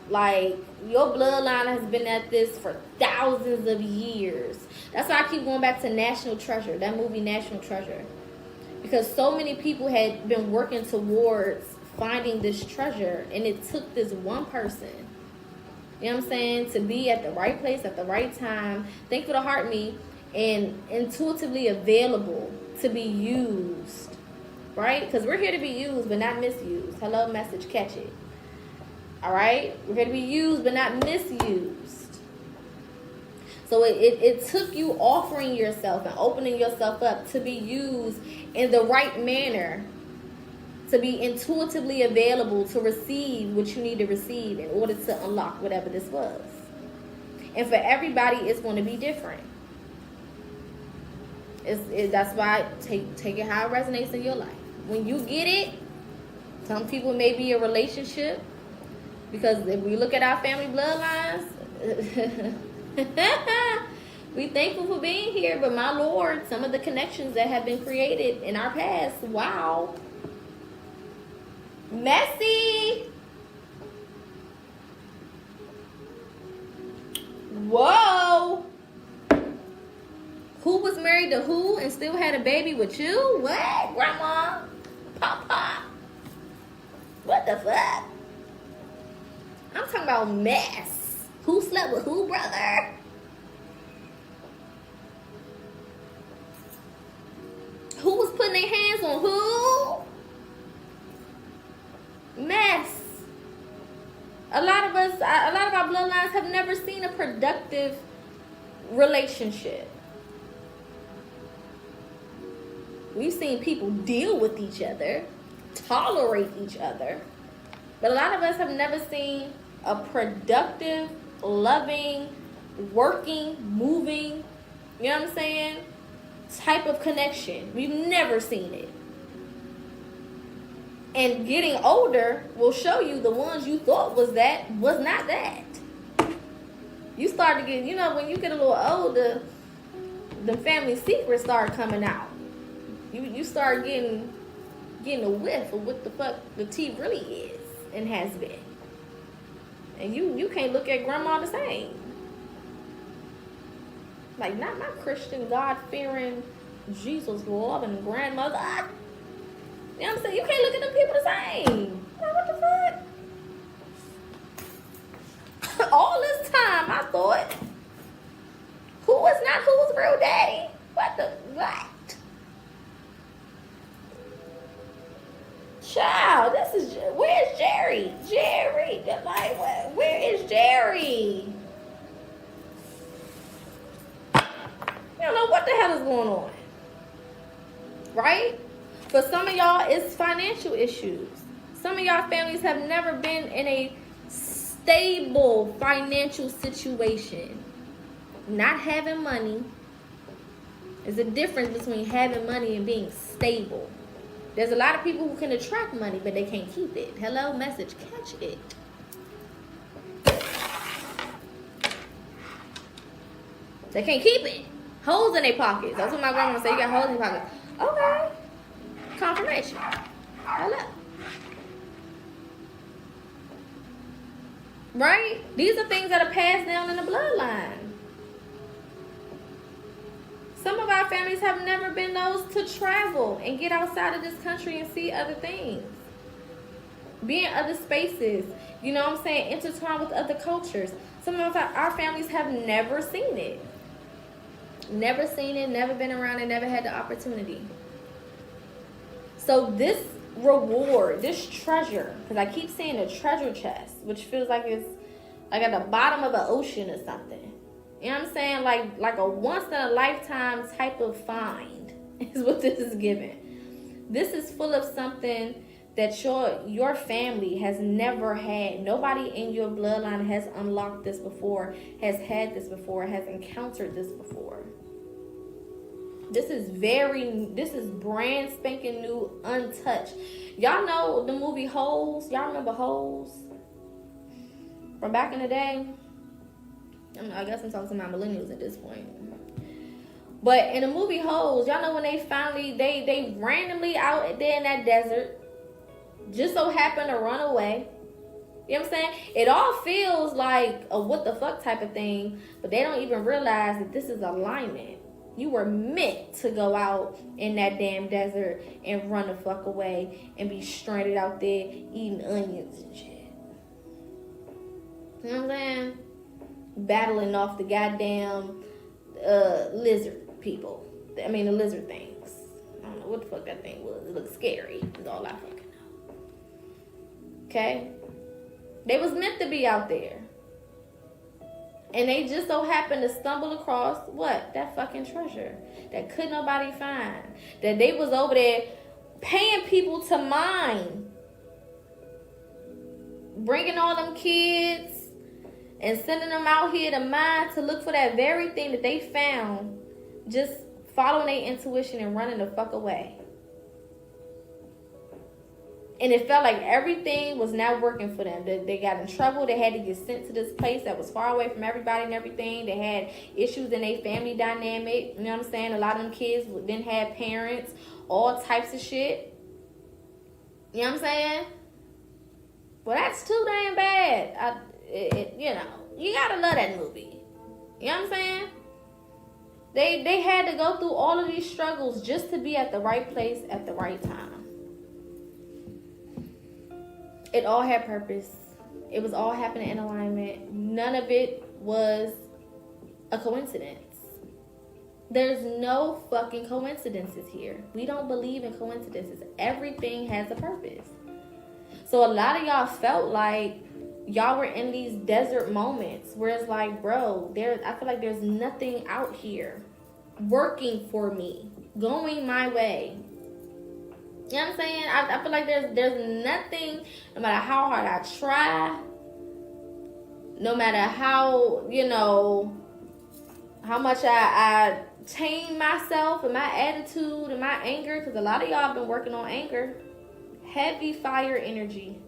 Like, your bloodline has been at this for thousands of years. That's why I keep going back to National Treasure, that movie National Treasure. Because so many people had been working towards finding this treasure, and it took this one person, you know what I'm saying, to be at the right place at the right time, think for the heart me, and intuitively available to be used, right? Because we're here to be used but not misused. Hello, message, catch it. All right? We're here to be used but not misused. So it took you offering yourself and opening yourself up to be used in the right manner, to be intuitively available to receive what you need to receive in order to unlock whatever this was. And for everybody, it's going to be different. That's why take it how it resonates in your life. When you get it, some people may be a relationship, because if we look at our family bloodlines, we thankful for being here, but my Lord, some of the connections that have been created in our past, wow. Messy. Whoa. Who was married to who and still had a baby with you? What? Grandma? Papa? What the fuck? I'm talking about mess. Who slept with who, brother? Who was putting their hands on who? Mess. A lot of our bloodlines have never seen a productive relationship. We've seen people deal with each other, tolerate each other, but a lot of us have never seen a productive, loving, working, moving, you know what I'm saying, type of connection. We've never seen it. And getting older will show you the ones you thought was not that. You start to get, when you get a little older, the family secrets start coming out. You start getting a whiff of what the fuck the tea really is and has been. And you can't look at grandma the same. Like, not my Christian, God-fearing, Jesus-loving grandmother. You know what I'm saying? You can't look at them people the same. Like, what the fuck? All this time, I thought, who was not who's real daddy? What? Child, where's Jerry? Like, where is Jerry? You don't know what the hell is going on. Right? For some of y'all, it's financial issues. Some of y'all families have never been in a stable financial situation. Not having money. There's a difference between having money and being stable. There's a lot of people who can attract money, but they can't keep it. Hello, message, catch it. They can't keep it. Holes in their pockets. That's what my grandma said. You got holes in your pockets. Okay. Confirmation. Hello. Right? These are things that are passed down in the bloodline. Some of our families have never been those to travel and get outside of this country and see other things. Be in other spaces. You know what I'm saying? Intertwine with other cultures. Some of our families have never seen it. Never seen it, never been around it, never had the opportunity. So this reward, this treasure, because I keep saying a treasure chest, which feels like it's like at the bottom of the ocean or something. You know what I'm saying? Like a once-in-a-lifetime type of find is what this is giving. This is full of something that your family has never had. Nobody in your bloodline has unlocked this before, has had this before, has encountered this before. This is brand spanking new, untouched. Y'all know the movie Holes? Y'all remember Holes? From back in the day? I guess I'm talking to my millennials at this point. But in the movie Holes, y'all know when they finally, they randomly out there in that desert, just so happened to run away. You know what I'm saying? It all feels like a what the fuck type of thing, but they don't even realize that this is alignment. You were meant to go out in that damn desert and run the fuck away and be stranded out there eating onions and shit. You know what I'm saying? Battling off the goddamn lizard people. I mean, the lizard things. I don't know what the fuck that thing was. It looked scary. That's all I fucking know. Okay? They was meant to be out there. And they just so happened to stumble across what? That fucking treasure that could nobody find. That they was over there paying people to mine. Bringing all them kids and sending them out here to mine to look for that very thing that they found. Just following their intuition and running the fuck away. And it felt like everything was not working for them. They got in trouble. They had to get sent to this place that was far away from everybody and everything. They had issues in their family dynamic. You know what I'm saying? A lot of them kids didn't have parents. All types of shit. You know what I'm saying? Well, that's too damn bad. You gotta love that movie. You know what I'm saying? They had to go through all of these struggles just to be at the right place at the right time. It all had purpose. It was all happening in alignment. None of it was a coincidence. There's no fucking coincidences here. We don't believe in coincidences. Everything has a purpose. So a lot of y'all felt like y'all were in these desert moments where it's like, bro, I feel like there's nothing out here working for me, going my way. You know what I'm saying? I feel like there's nothing, no matter how hard I try, no matter how, how much I tame myself and my attitude and my anger, because a lot of y'all have been working on anger. Heavy fire energy.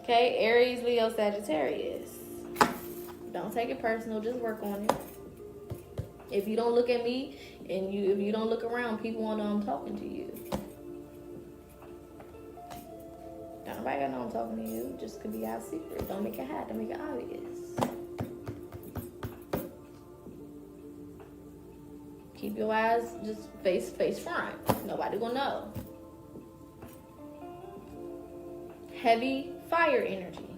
Okay, Aries, Leo, Sagittarius. Don't take it personal, just work on it. If you don't look at me and if you don't look around, people won't know I'm talking to you. Nobody gonna know I'm talking to you. Just could be our secret. Don't make it hide. Don't make it obvious. Keep your eyes just face front. Nobody gonna know. Heavy fire energy.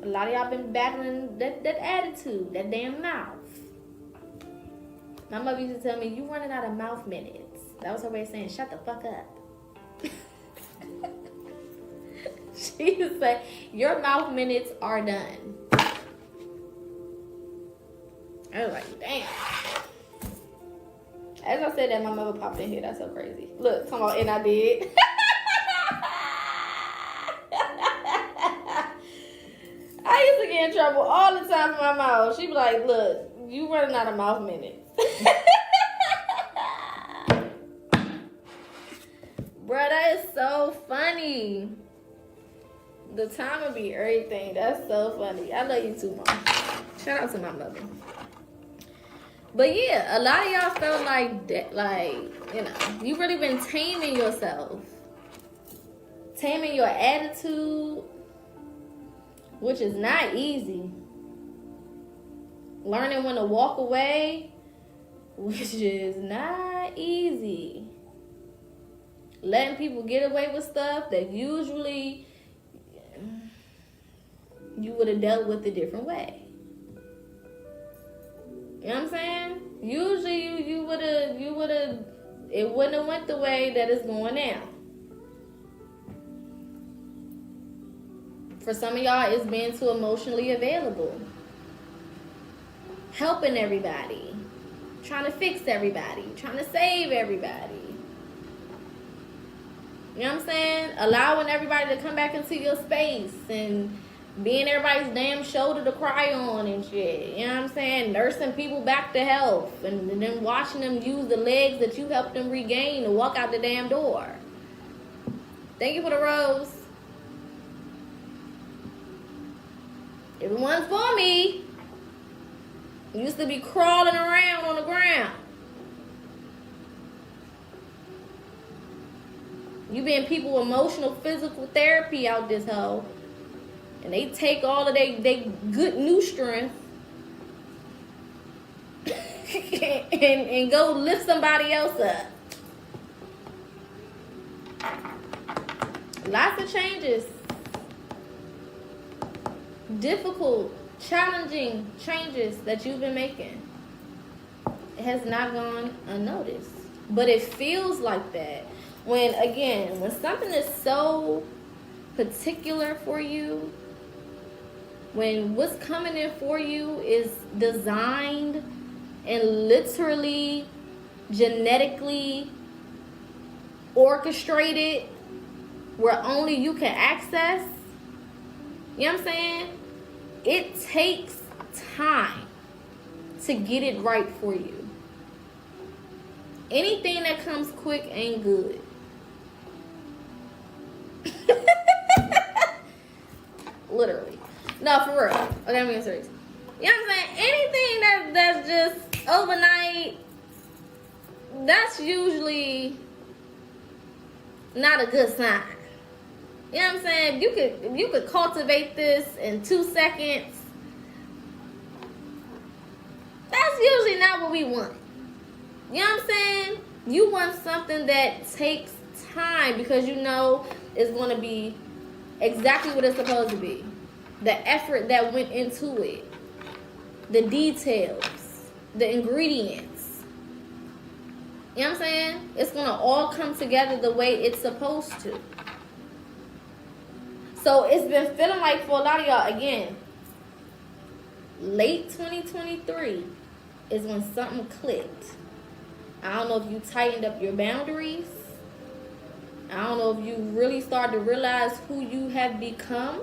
A lot of y'all been battling that attitude, that damn mouth. My mother used to tell me, you running out of mouth minutes. That was her way of saying, shut the fuck up. She used to say, your mouth minutes are done. I was like, damn. As I said that, my mother popped in here. That's so crazy. Look, come on, and I did. I used to get in trouble all the time for my mouth. She'd be like, look, you running out of mouth minutes. Bruh, that is so funny. The time would be everything. That's so funny. I love you too, Mom. Shout out to my mother. But yeah, a lot of y'all felt like that, you really been taming yourself. Taming your attitude, which is not easy. Learning when to walk away, which is not easy. Letting people get away with stuff that usually you would have dealt with a different way. You know what I'm saying? Usually you would have, it wouldn't have went the way that it's going now. For some of y'all, it's being too emotionally available. Helping everybody. Trying to fix everybody. Trying to save everybody. You know what I'm saying? Allowing everybody to come back into your space and being everybody's damn shoulder to cry on and shit. You know what I'm saying? Nursing people back to health and then watching them use the legs that you helped them regain to walk out the damn door. Thank you for the rose. Everyone's for me. Used to be crawling around on the ground. You been people emotional, physical therapy out this hole. And they take all of they good new strength and go lift somebody else up. Lots of changes. Difficult, challenging changes that you've been making. It has not gone unnoticed. But it feels like that. When something is so particular for you, when what's coming in for you is designed and literally, genetically orchestrated where only you can access, you know what I'm saying? It takes time to get it right for you. Anything that comes quick ain't good. Literally. No, for real. Okay, I'm being serious. You know what I'm saying? Anything that's just overnight, that's usually not a good sign. You know what I'm saying? You could cultivate this in 2 seconds. That's usually not what we want. You know what I'm saying? You want something that takes time because you know it's going to be exactly what it's supposed to be. The effort that went into it. The details. the ingredients. You know what I'm saying? It's going to all come together the way it's supposed to. So it's been feeling like for a lot of y'all, again, late 2023 is when something clicked. I don't know if you tightened up your boundaries. I don't know if you really started to realize who you have become.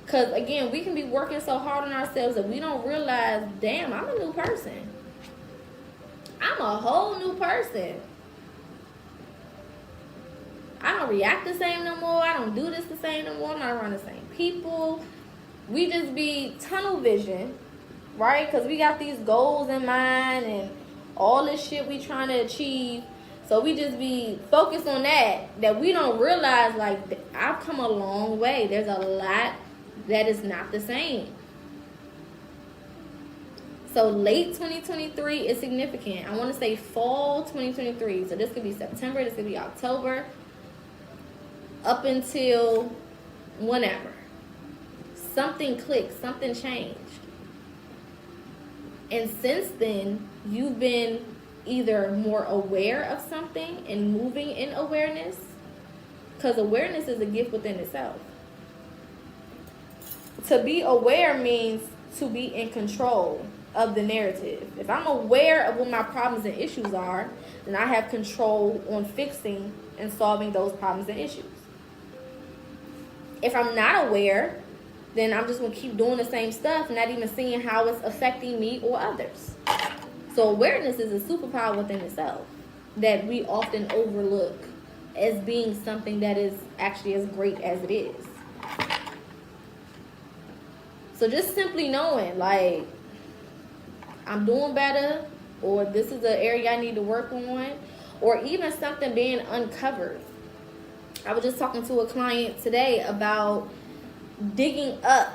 Because, again, we can be working so hard on ourselves that we don't realize, damn, I'm a new person. I'm a whole new person. I don't react the same no more. I don't do this the same no more. I'm not around the same people. We just be tunnel vision, right? Because we got these goals in mind and all this shit we trying to achieve. So we just be focused on that we don't realize, like, I've come a long way. There's a lot that is not the same. So late 2023 is significant. I want to say fall 2023. So this could be September, this could be October, up until whenever. Something clicked, something changed. And since then, you've been either more aware of something and moving in awareness, because awareness is a gift within itself. To be aware means to be in control of the narrative. If I'm aware of what my problems and issues are, then I have control on fixing and solving those problems and issues. If I'm not aware, then I'm just going to keep doing the same stuff, not even seeing how it's affecting me or others. So awareness is a superpower within itself that we often overlook as being something that is actually as great as it is. So just simply knowing, like, I'm doing better, or this is an area I need to work on, or even something being uncovered. I was just talking to a client today about digging up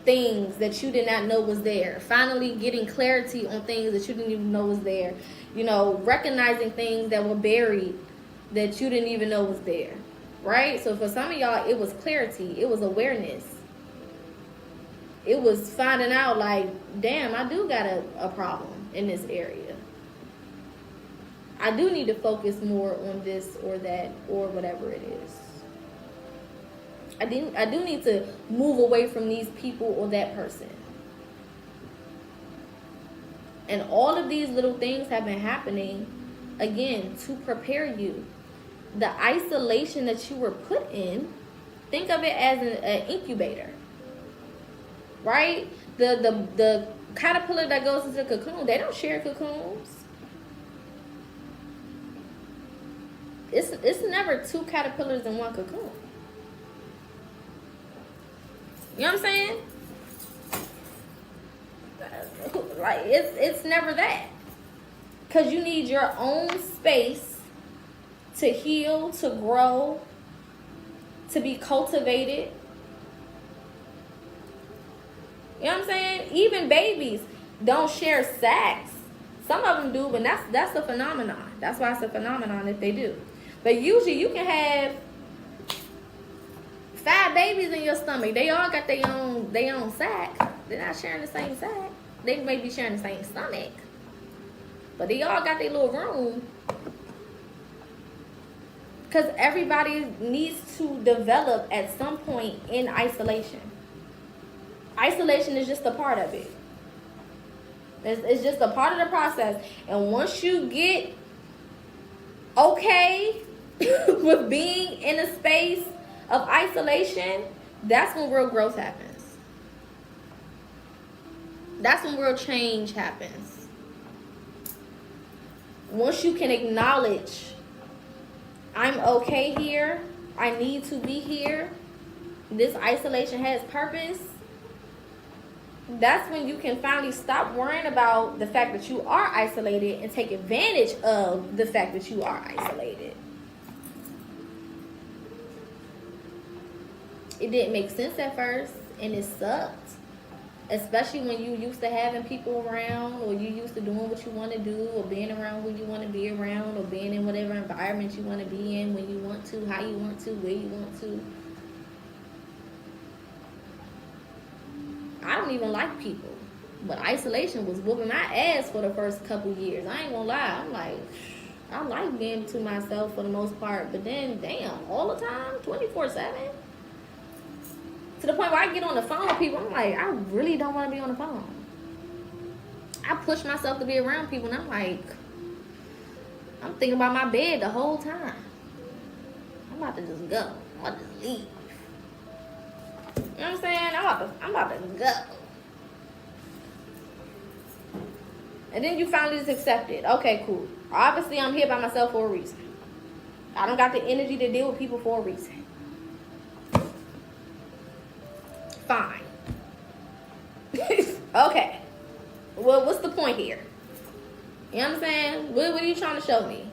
things that you did not know was there. Finally getting clarity on things that you didn't even know was there. You know, recognizing things that were buried that you didn't even know was there. Right? So for some of y'all, it was clarity. It was awareness. It was finding out, like, damn, I do got a problem in this area. I do need to focus more on this or that or whatever it is. I do need to move away from these people or that person. And all of these little things have been happening, again, to prepare you. The isolation that you were put in, think of it as an incubator. Right? The caterpillar that goes into the cocoon, they don't share cocoons. It's never two caterpillars in one cocoon. You know what I'm saying? Like, it's never that. Because you need your own space to heal, to grow, to be cultivated. You know what I'm saying? Even babies don't share sacks. Some of them do, but that's a phenomenon. That's why it's a phenomenon if they do. But usually you can have 5 babies in your stomach. They all got their own sack. They're not sharing the same sack. They may be sharing the same stomach, but they all got their little room. Because everybody needs to develop at some point in isolation. Isolation is just a part of it. It's just a part of the process. And once you get okay with being in a space of isolation, that's when real growth happens. That's when real change happens. Once you can acknowledge, I'm okay here, I need to be here, this isolation has purpose, that's when you can finally stop worrying about the fact that you are isolated and take advantage of the fact that you are isolated. It didn't make sense at first, and it sucked. Especially when you used to having people around, or you used to doing what you want to do, or being around who you want to be around, or being in whatever environment you want to be in, when you want to, how you want to, where you want to. I don't even like people. But isolation was whooping my ass for the first couple years. I ain't gonna lie. I'm like, I like being to myself for the most part. But then, damn, all the time, 24/7. To the point where I get on the phone with people, I'm like, I really don't want to be on the phone. I push myself to be around people, and I'm like, I'm thinking about my bed the whole time. I'm about to just go. I'm about to just leave. You know what I'm saying? I'm about to go. And then you finally just accept it. Okay, cool. Obviously, I'm here by myself for a reason. I don't got the energy to deal with people for a reason. Fine. Okay. Well, what's the point here? You know what I'm saying? What are you trying to show me?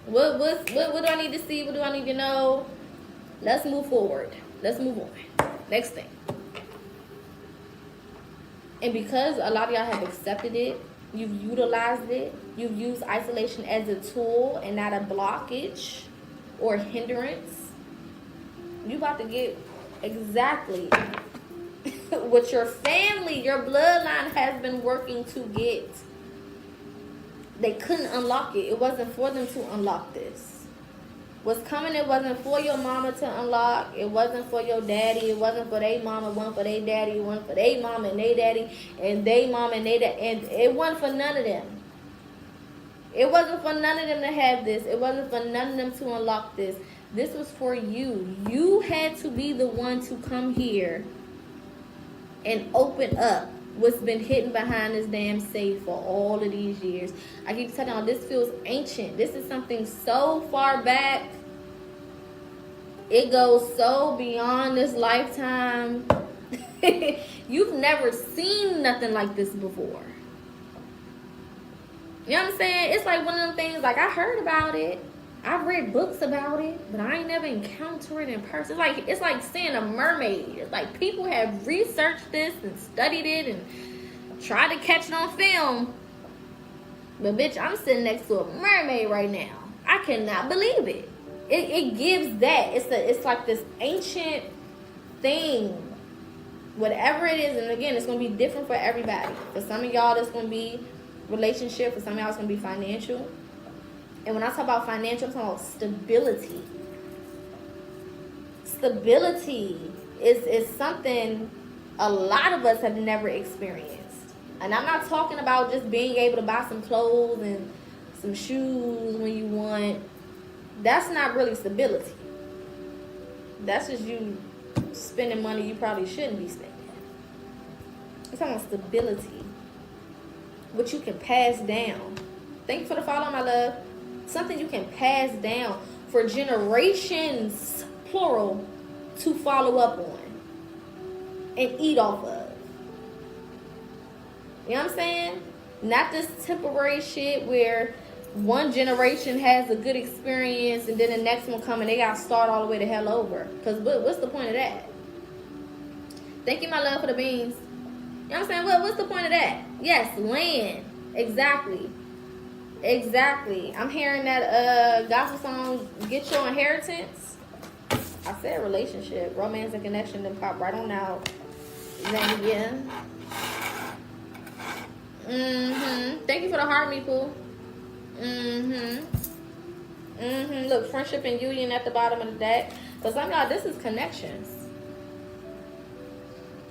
What do I need to see? What do I need to know? Let's move forward. Let's move on. Next thing. And because a lot of y'all have accepted it, you've utilized it, you've used isolation as a tool and not a blockage or hindrance, you about to get exactly what your family, your bloodline has been working to get. They couldn't unlock it. It wasn't for them to unlock this. What's coming, it wasn't for your mama to unlock. It wasn't for your daddy. It wasn't for their mama. It wasn't for their daddy. It wasn't for their mama and their daddy and their mama and their daddy. And it wasn't for none of them. It wasn't for none of them to have this. It wasn't for none of them to unlock this. This was for you. You had to be the one to come here and open up what's been hidden behind this damn safe for all of these years. I keep telling y'all, this feels ancient. This is something so far back. It goes so beyond this lifetime. You've never seen nothing like this before. You know what I'm saying? It's like one of them things, like I heard about it. I've read books about it, but I ain't never encountered it in person. It's like seeing a mermaid. It's like people have researched this and studied it and tried to catch it on film. But bitch, I'm sitting next to a mermaid right now. I cannot believe it. It gives that. It's like this ancient thing. Whatever it is, and again, it's gonna be different for everybody. For some of y'all, it's gonna be relationship. For some of y'all, it's gonna be financial. And when I talk about financial, I'm talking about stability. Stability is something a lot of us have never experienced. And I'm not talking about just being able to buy some clothes and some shoes when you want. That's not really stability. That's just you spending money you probably shouldn't be spending. I'm talking about stability. What you can pass down. Thank you for the follow, my love. Something you can pass down for generations, plural, to follow up on and eat off of. You know what I'm saying? Not this temporary shit where one generation has a good experience and then the next one come and they got to start all the way the hell over. Because what's the point of that? Thank you, my love, for the beans. You know what I'm saying? What's the point of that? Yes, land. Exactly. I'm hearing that gospel song, Get Your Inheritance. I said relationship, romance and connection, then pop right on out. Then yeah. Thank you for the heart, Meeple. Look, friendship and union at the bottom of the deck. So some of y'all, this is connections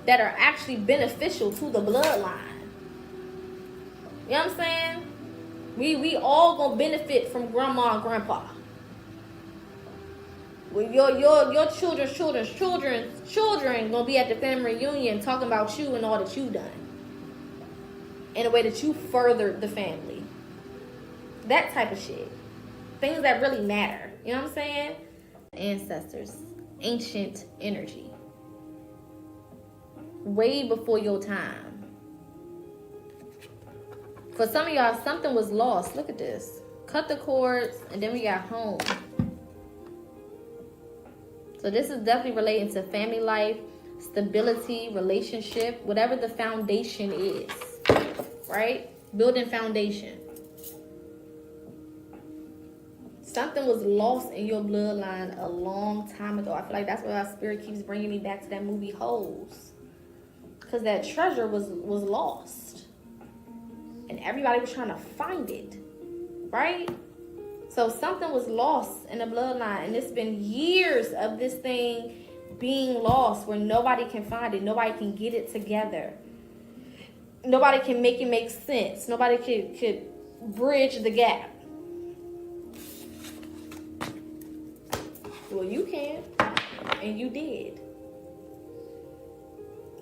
that are actually beneficial to the bloodline. You know what I'm saying? We all gonna benefit from grandma and grandpa. Well, your children's children gonna be at the family reunion talking about you and all that you've done. In a way that you furthered the family. That type of shit. Things that really matter. You know what I'm saying? Ancestors. Ancient energy. Way before your time. For some of y'all, something was lost. Look at this. Cut the cords, and then we got home. So this is definitely relating to family life, stability, relationship, whatever the foundation is. Right? Building foundation. Something was lost in your bloodline a long time ago. I feel like that's why our spirit keeps bringing me back to that movie Holes. Because that treasure was lost. and everybody was trying to find it, right? So something was lost in the bloodline, and it's been years of this thing being lost where nobody can find it. Nobody can get it together. Nobody can make it make sense. Nobody could bridge the gap. Well, you can, and you did.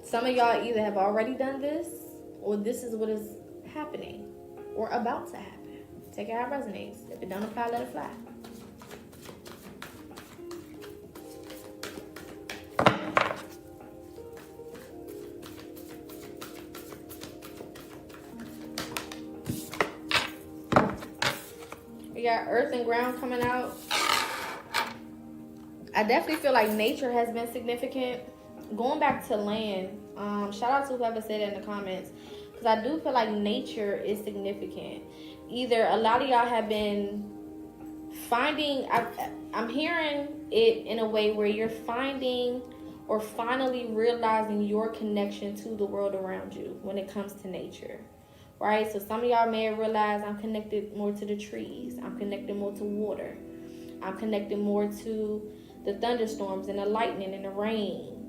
Some of y'all either have already done this, or this is what is happening, or about to happen. Take it how it resonates. If it don't apply, let it fly. We got earth and ground coming out. I definitely feel like nature has been significant. Going back to land, shout out to whoever said that in the comments, because I do feel like nature is significant. Either a lot of y'all have been finding, I'm hearing it in a way where you're finding or finally realizing your connection to the world around you when it comes to nature. Right? So some of y'all may have realized I'm connected more to the trees. I'm connected more to water. I'm connected more to the thunderstorms and the lightning and the rain.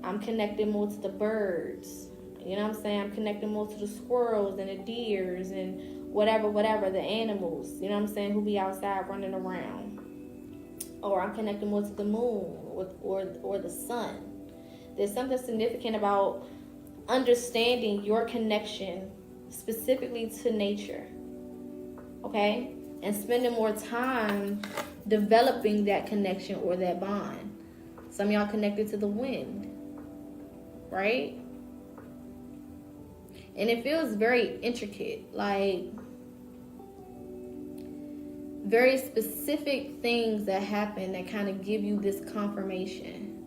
I'm connected more to the birds. You know what I'm saying? I'm connected more to the squirrels and the deers and whatever, the animals. You know what I'm saying? Who be outside running around. Or I'm connected more to the moon or the sun. There's something significant about understanding your connection specifically to nature, okay, and spending more time developing that connection or that bond. Some of y'all connected to the wind, right? And it feels very intricate, like very specific things that happen that kind of give you this confirmation.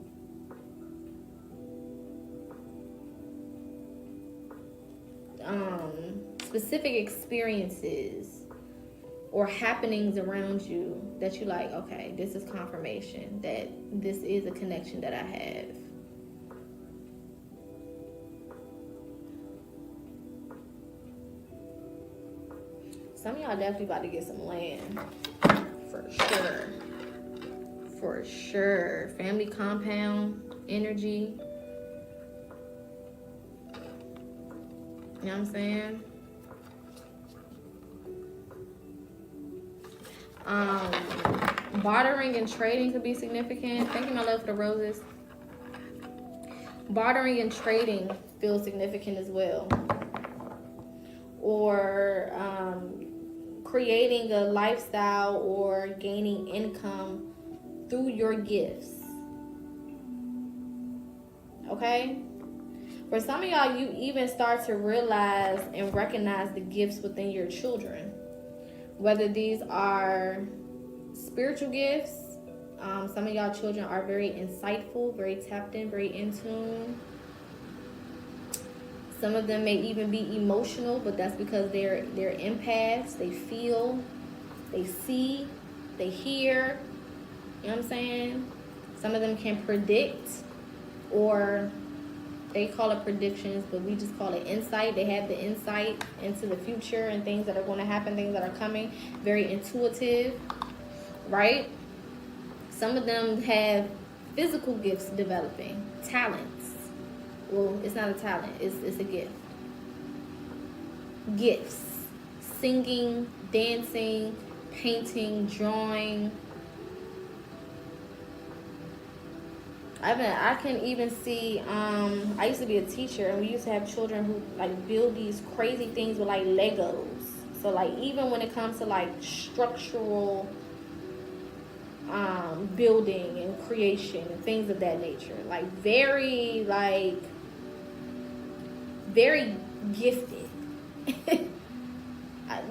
Specific experiences or happenings around you that you like, okay, this is confirmation that this is a connection that I have. Some of y'all definitely about to get some land. For sure. For sure. Family compound energy. You know what I'm saying? Bartering and trading could be significant. Thank you, my love, for the roses. Bartering and trading feels significant as well. Or creating a lifestyle or gaining income through your gifts. Okay? For some of y'all, you even start to realize and recognize the gifts within your children. Whether these are spiritual gifts, some of y'all children are very insightful, very tapped in, very in tune. Some of them may even be emotional, but that's because they're empaths. They feel, they see, they hear. You know what I'm saying? Some of them can predict, or they call it predictions, but we just call it insight. They have the insight into the future and things that are going to happen, things that are coming. Very intuitive, right? Some of them have physical gifts developing, talents. Well, it's not a talent, it's a gift. Gifts. Singing, dancing, painting, drawing. I can even see, I used to be a teacher, and we used to have children who like build these crazy things with like Legos. So like even when it comes to like structural building and creation and things of that nature, like very gifted.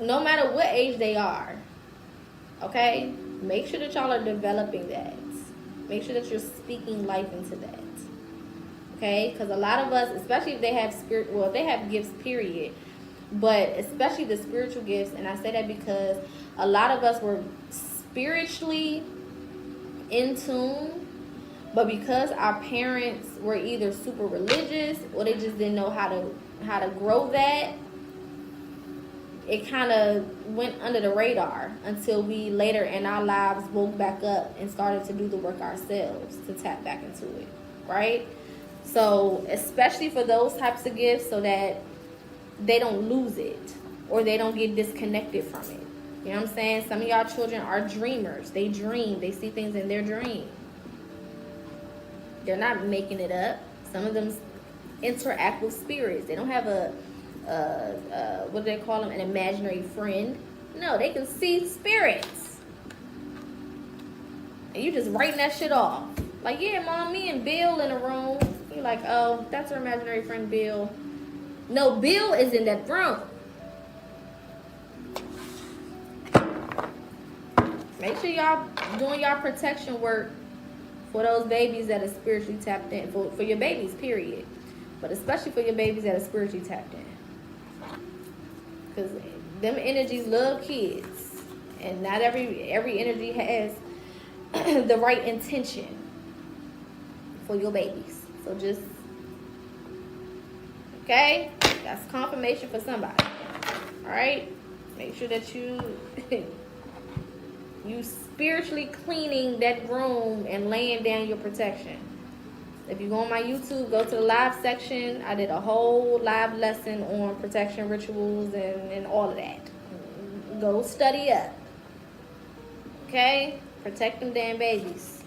No matter what age they are, okay? Make sure that y'all are developing that. Make sure that you're speaking life into that. Okay? Because a lot of us, especially if they have they have gifts, period. But especially the spiritual gifts, and I say that because a lot of us were spiritually in tune, but because our parents were either super religious or they just didn't know how to grow that, it kind of went under the radar until we later in our lives woke back up and started to do the work ourselves to tap back into it, right? So especially for those types of gifts, so that they don't lose it or they don't get disconnected from it. You know what I'm saying? Some of y'all children are dreamers. They dream. They see things in their dream. They're not making it up. Some of them interact with spirits. They don't have what do they call them? An imaginary friend. No, they can see spirits. And you just writing that shit off. Like, yeah, Mom, me and Bill in a room. You're like, oh, that's her imaginary friend, Bill. No, Bill is in that room. Make sure y'all doing y'all protection work for those babies that are spiritually tapped in. For your babies, period. But especially for your babies that are spiritually tapped in. Because them energies love kids. And not every energy has the right intention for your babies. So just, okay? That's confirmation for somebody. Alright? Make sure that you spiritually cleaning that room and laying down your protection. If you go on my YouTube, go to the live section. I did a whole live lesson on protection rituals and all of that. Go study up. Okay? Protect them damn babies.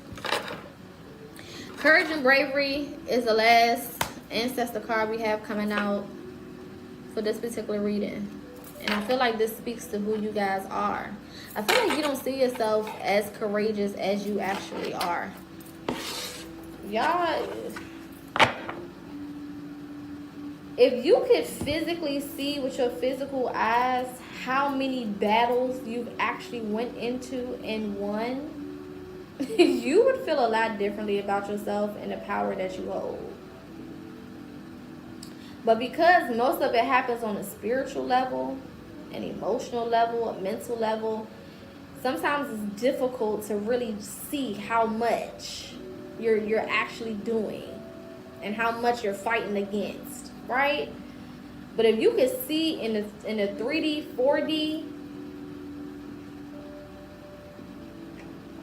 Courage and Bravery is the last ancestor card we have coming out for this particular reading. And I feel like this speaks to who you guys are. I feel like you don't see yourself as courageous as you actually are. Y'all, if you could physically see with your physical eyes how many battles you've actually went into and won, you would feel a lot differently about yourself and the power that you hold. But because most of it happens on a spiritual level, an emotional level, a mental level, sometimes it's difficult to really see how much you're actually doing and how much you're fighting against, right? But if you could see in the 3D, 4D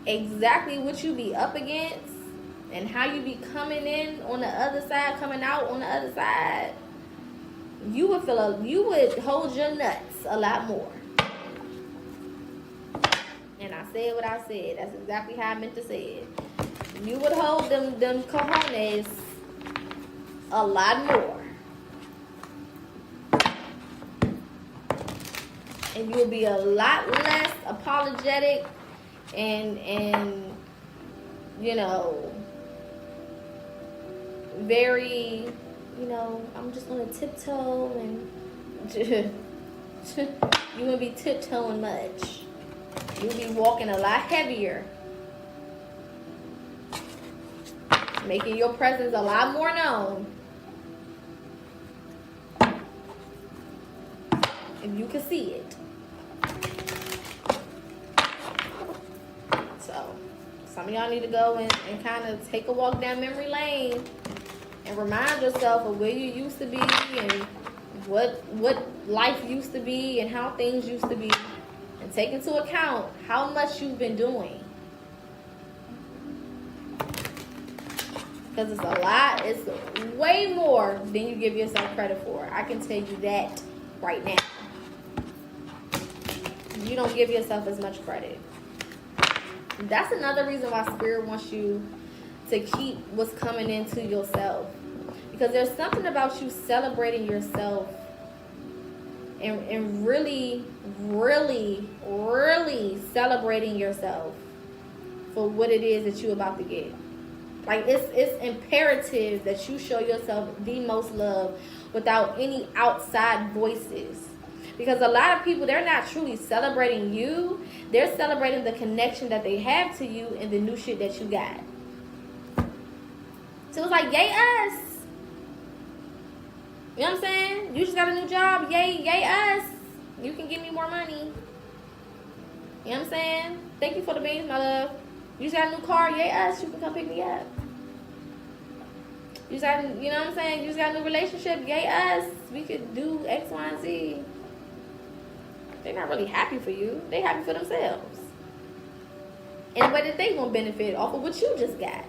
exactly what you be up against and how you be coming in on the other side, coming out on the other side, you would hold your nuts a lot more. And I said what I said. That's exactly how I meant to say it. You would hold them cojones a lot more. And you'll be a lot less apologetic and you know, very, you know, I'm just gonna tiptoe and you wouldn't be tiptoeing much. You'll be walking a lot heavier. Making your presence a lot more known. If you can see it. So, some of y'all need to go and kind of take a walk down memory lane and remind yourself of where you used to be and what life used to be and how things used to be. And take into account how much you've been doing. Because it's a lot. It's way more than you give yourself credit for. I can tell you that right now. You don't give yourself as much credit. That's another reason why Spirit wants you to keep what's coming into yourself. Because there's something about you celebrating yourself and really, really, really celebrating yourself for what it is that you're about to get. Like, it's imperative that you show yourself the most love without any outside voices. Because a lot of people, they're not truly celebrating you. They're celebrating the connection that they have to you and the new shit that you got. So it's like, yay us. You know what I'm saying? You just got a new job. Yay us. You can give me more money. You know what I'm saying? Thank you for the beans, my love. You just got a new car. Yay us. You can come pick me up. You just got, you know what I'm saying? You just got a new relationship. Yay us. We could do X, Y, and Z. They're not really happy for you. They're happy for themselves. And the way that they gonna benefit off of what you just got.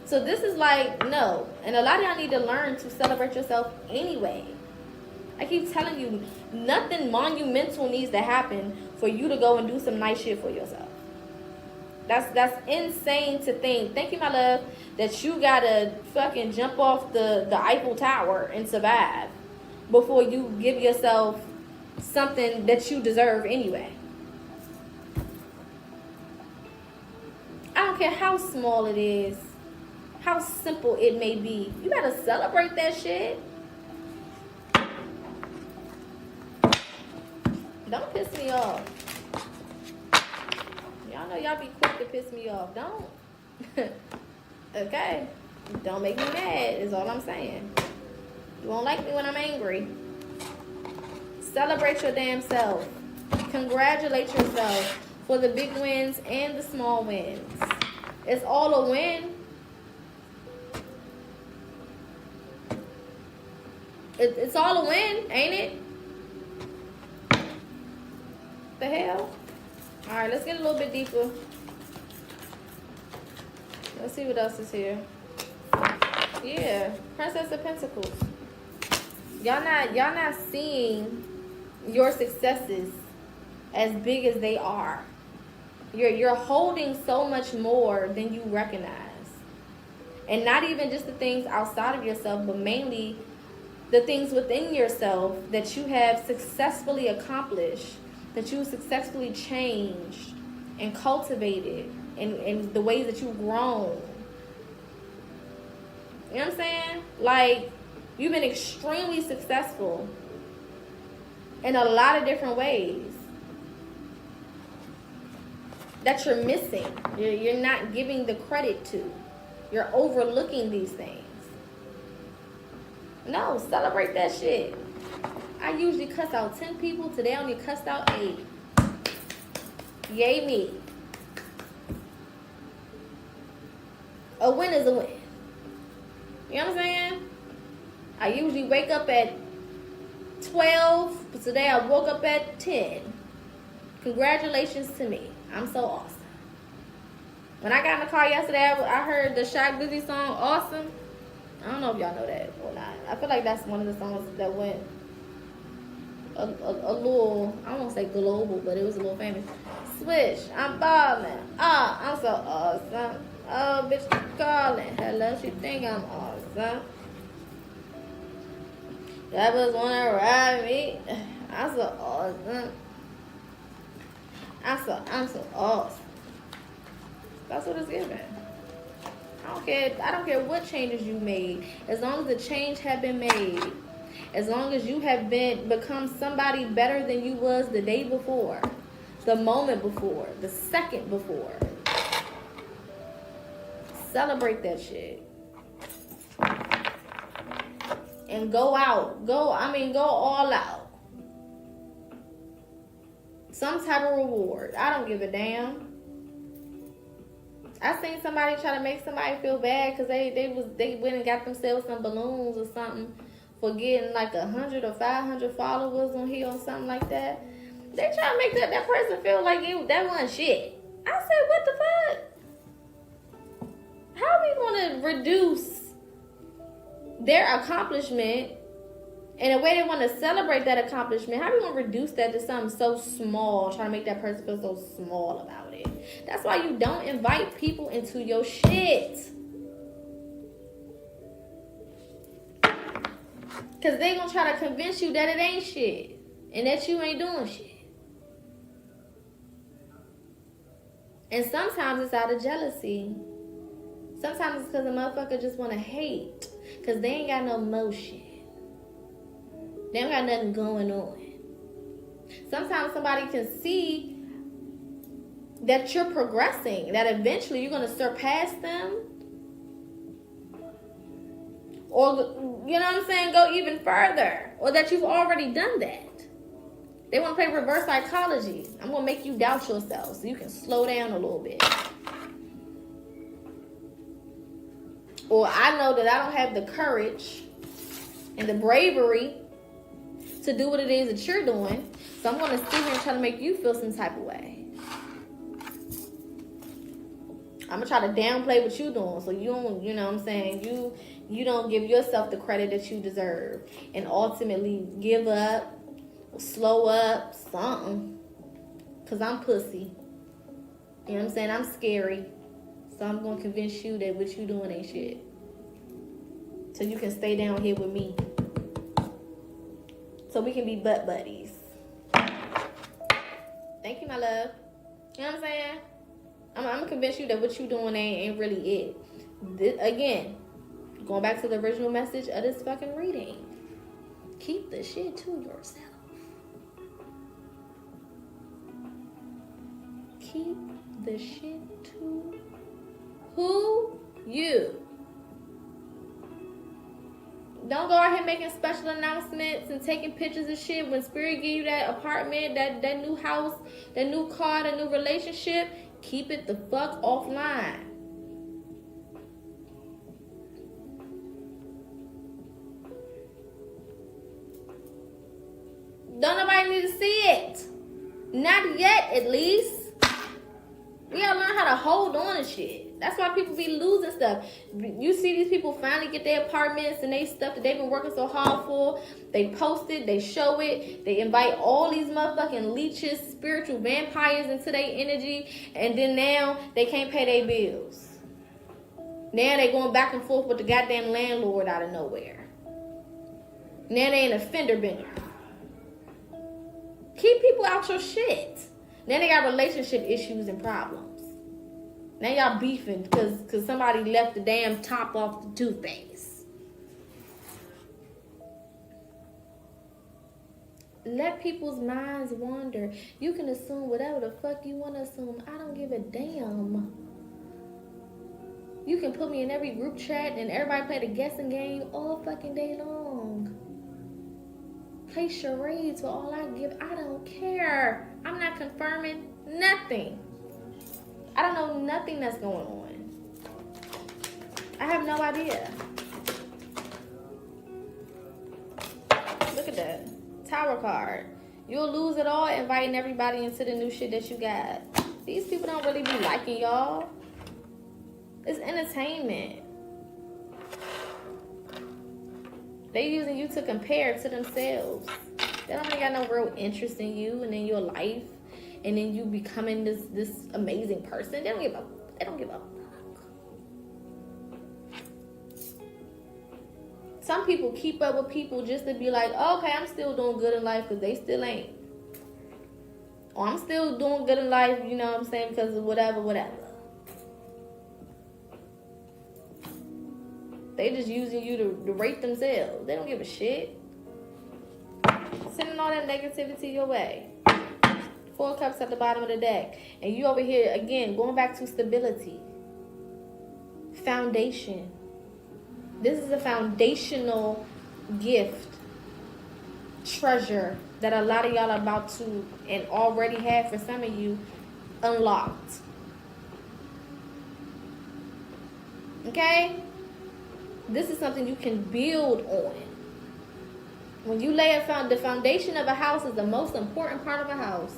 So this is like, no. And a lot of y'all need to learn to celebrate yourself anyway. I keep telling you, nothing monumental needs to happen for you to go and do some nice shit for yourself. That's insane to think. Thank you, my love, that you gotta fucking jump off the Eiffel Tower and survive before you give yourself something that you deserve anyway. I don't care how small it is, how simple it may be. You gotta celebrate that shit. Don't piss me off. Y'all know y'all be quick to piss me off. Don't. Okay. Don't make me mad is all I'm saying. You won't like me when I'm angry. Celebrate your damn self. Congratulate yourself for the big wins and the small wins. It's all a win. It's all a win, ain't it? The hell? Alright, let's get a little bit deeper. Let's see what else is here. Yeah, Princess of Pentacles. Y'all not seeing your successes as big as they are. You're holding so much more than you recognize. And not even just the things outside of yourself, but mainly the things within yourself that you have successfully accomplished, that you successfully changed and cultivated in the ways that you've grown. You know what I'm saying? Like, you've been extremely successful in a lot of different ways that you're missing. You're not giving the credit to. You're overlooking these things. No, celebrate that shit. I usually cuss out 10 people. Today I only cussed out 8. Yay me. A win is a win. You know what I'm saying? I usually wake up at 12, but today I woke up at 10. Congratulations to me. I'm so awesome. When I got in the car yesterday, I heard the Shaq Dizzy song, Awesome. I don't know if y'all know that or not. I feel like that's one of the songs that went a little, I won't say global, but it was a little famous. Swish, I'm ballin'. I'm so awesome. Oh, bitch, you calling. Hello, she think I'm awesome. That was wanna ride me. I'm so awesome. I'm so awesome. That's what it's giving. I don't care what changes you made. As long as the change have been made. As long as you have become somebody better than you was the day before. The moment before. The second before. Celebrate that shit. And go out. Go all out. Some type of reward. I don't give a damn. I seen somebody try to make somebody feel bad because they went and got themselves some balloons or something for getting like 100 or 500 followers on here or something like that. They try to make that person feel like that wasn't shit. I said, what the fuck? How are we going to reduce their accomplishment and the way they want to celebrate that accomplishment? How are we going to reduce that to something so small, trying to make that person feel so small about it? That's why you don't invite people into your shit. Because they going to try to convince you that it ain't shit and that you ain't doing shit. And sometimes it's out of jealousy. Sometimes it's because a motherfucker just want to hate. Because they ain't got no motion. They don't got nothing going on. Sometimes somebody can see that you're progressing. That eventually you're going to surpass them. Or, you know what I'm saying, go even further. Or that you've already done that. They want to play reverse psychology. I'm going to make you doubt yourself so you can slow down a little bit. Or I know that I don't have the courage and the bravery to do what it is that you're doing. So I'm gonna sit here and try to make you feel some type of way. I'm gonna try to downplay what you doing, so you don't, you know what I'm saying, you don't give yourself the credit that you deserve, and ultimately give up, slow up, something. Cause I'm pussy. You know what I'm saying? I'm scary. So I'm gonna convince you that what you doing ain't shit. So you can stay down here with me. So we can be butt buddies. Thank you, my love. You know what I'm saying? I'm gonna convince you that what you doing ain't really it. Again, going back to the original message of this fucking reading. Keep the shit to yourself. Keep the shit to who you. Don't go out here making special announcements and taking pictures of shit when Spirit give you that apartment, that new house, that new car, that new relationship. Keep it the fuck offline. Don't nobody need to see it. Not yet, at least. We gotta learn how to hold on to shit. That's why people be losing stuff. You see these people finally get their apartments and they stuff that they've been working so hard for. They post it, they show it, they invite all these motherfucking leeches, spiritual vampires into their energy, and then now they can't pay their bills. Now they going back and forth with the goddamn landlord out of nowhere. Now they in a fender bender. Keep people out your shit. Then they got relationship issues and problems. Now y'all beefing because somebody left the damn top off the toothpaste. Let people's minds wander. You can assume whatever the fuck you want to assume. I don't give a damn. You can put me in every group chat and everybody play the guessing game all fucking day long. Play charades for all I give. I don't care. I'm not confirming nothing. I don't know nothing that's going on. I have no idea. Look at that. Tower card. You'll lose it all inviting everybody into the new shit that you got. These people don't really be liking y'all. It's entertainment. They using you to compare to themselves. They don't really got no real interest in you and in your life. And then you becoming this amazing person. They don't give a fuck. Some people keep up with people just to be like, oh, okay, I'm still doing good in life because they still ain't. Or I'm still doing good in life, you know what I'm saying, because of whatever. They just using you to rate themselves. They don't give a shit. Sending all that negativity your way. 4 cups at the bottom of the deck. And you over here, again, going back to stability. Foundation. This is a foundational gift. Treasure that a lot of y'all are about to, and already have for some of you, unlocked. Okay? This is something you can build on. When you lay the foundation of a house is the most important part of a house.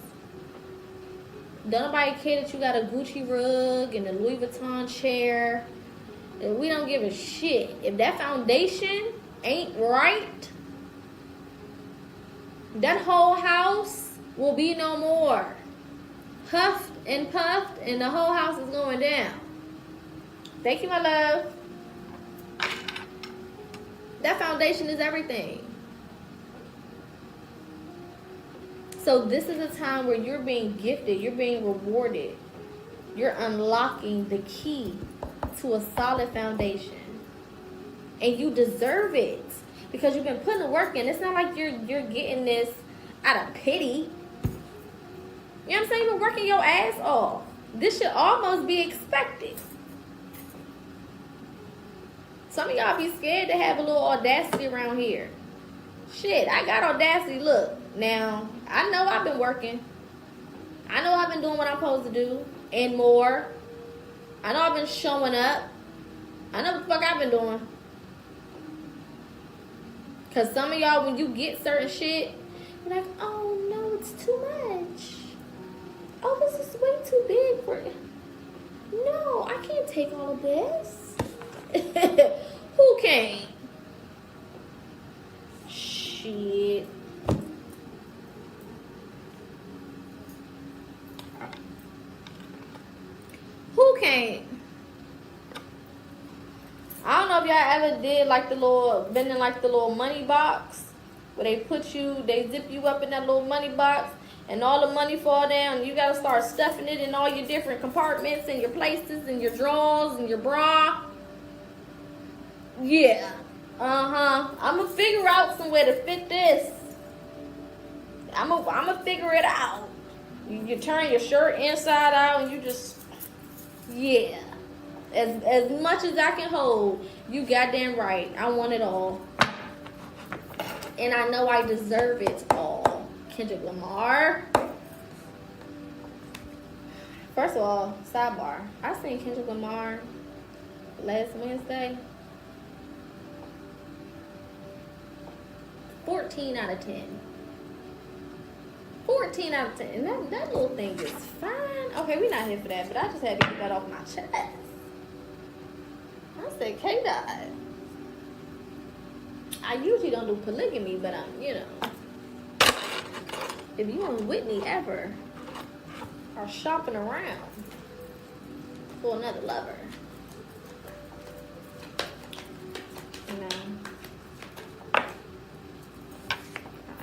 Don't nobody care that you got a Gucci rug and a Louis Vuitton chair. We don't give a shit. If that foundation ain't right, that whole house will be no more. Huffed and puffed, and the whole house is going down. Thank you, my love. That foundation is everything. So this is a time where you're being gifted, you're being rewarded. You're unlocking the key to a solid foundation. And you deserve it because you've been putting the work in. It's not like you're getting this out of pity. You know what I'm saying? You've been working your ass off. This should almost be expected. Some of y'all be scared to have a little audacity around here. Shit, I got audacity. Look, now, I know I've been working. I know I've been doing what I'm supposed to do and more. I know I've been showing up. I know what the fuck I've been doing. Because some of y'all, when you get certain shit, you're like, oh, no, it's too much. Oh, this is way too big for it. No, I can't take all of this. Who can't? Shit. Who can't? I don't know if y'all ever did like the little, been in like the little money box where they zip you up in that little money box and all the money fall down and you gotta start stuffing it in all your different compartments and your places and your drawers and your bra. Yeah. I'm gonna figure out some way to fit this. I'm gonna figure it out. You turn your shirt inside out and you just, yeah. As much as I can hold, you goddamn right. I want it all. And I know I deserve it all. Kendrick Lamar. First of all, sidebar. I seen Kendrick Lamar last Wednesday. 14 out of 10. 14 out of 10. And that little thing is fine. Okay, we're not here for that, but I just had to get that off my chest. I said, K-Dot. I usually don't do polygamy, but you know. If you and Whitney ever are shopping around for another lover, you know, I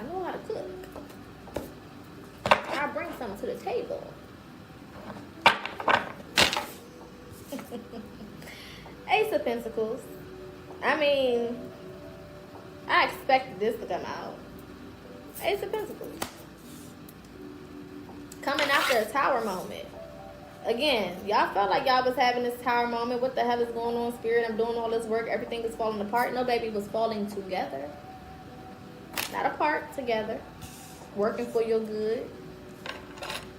know how to cook. I bring something to the table. Ace of Pentacles. I mean, I expected this to come out. Ace of Pentacles. Coming after a tower moment. Again, y'all felt like y'all was having this tower moment. What the hell is going on, Spirit? I'm doing all this work. Everything is falling apart. No, baby, was falling together. Not apart, together. Working for your good.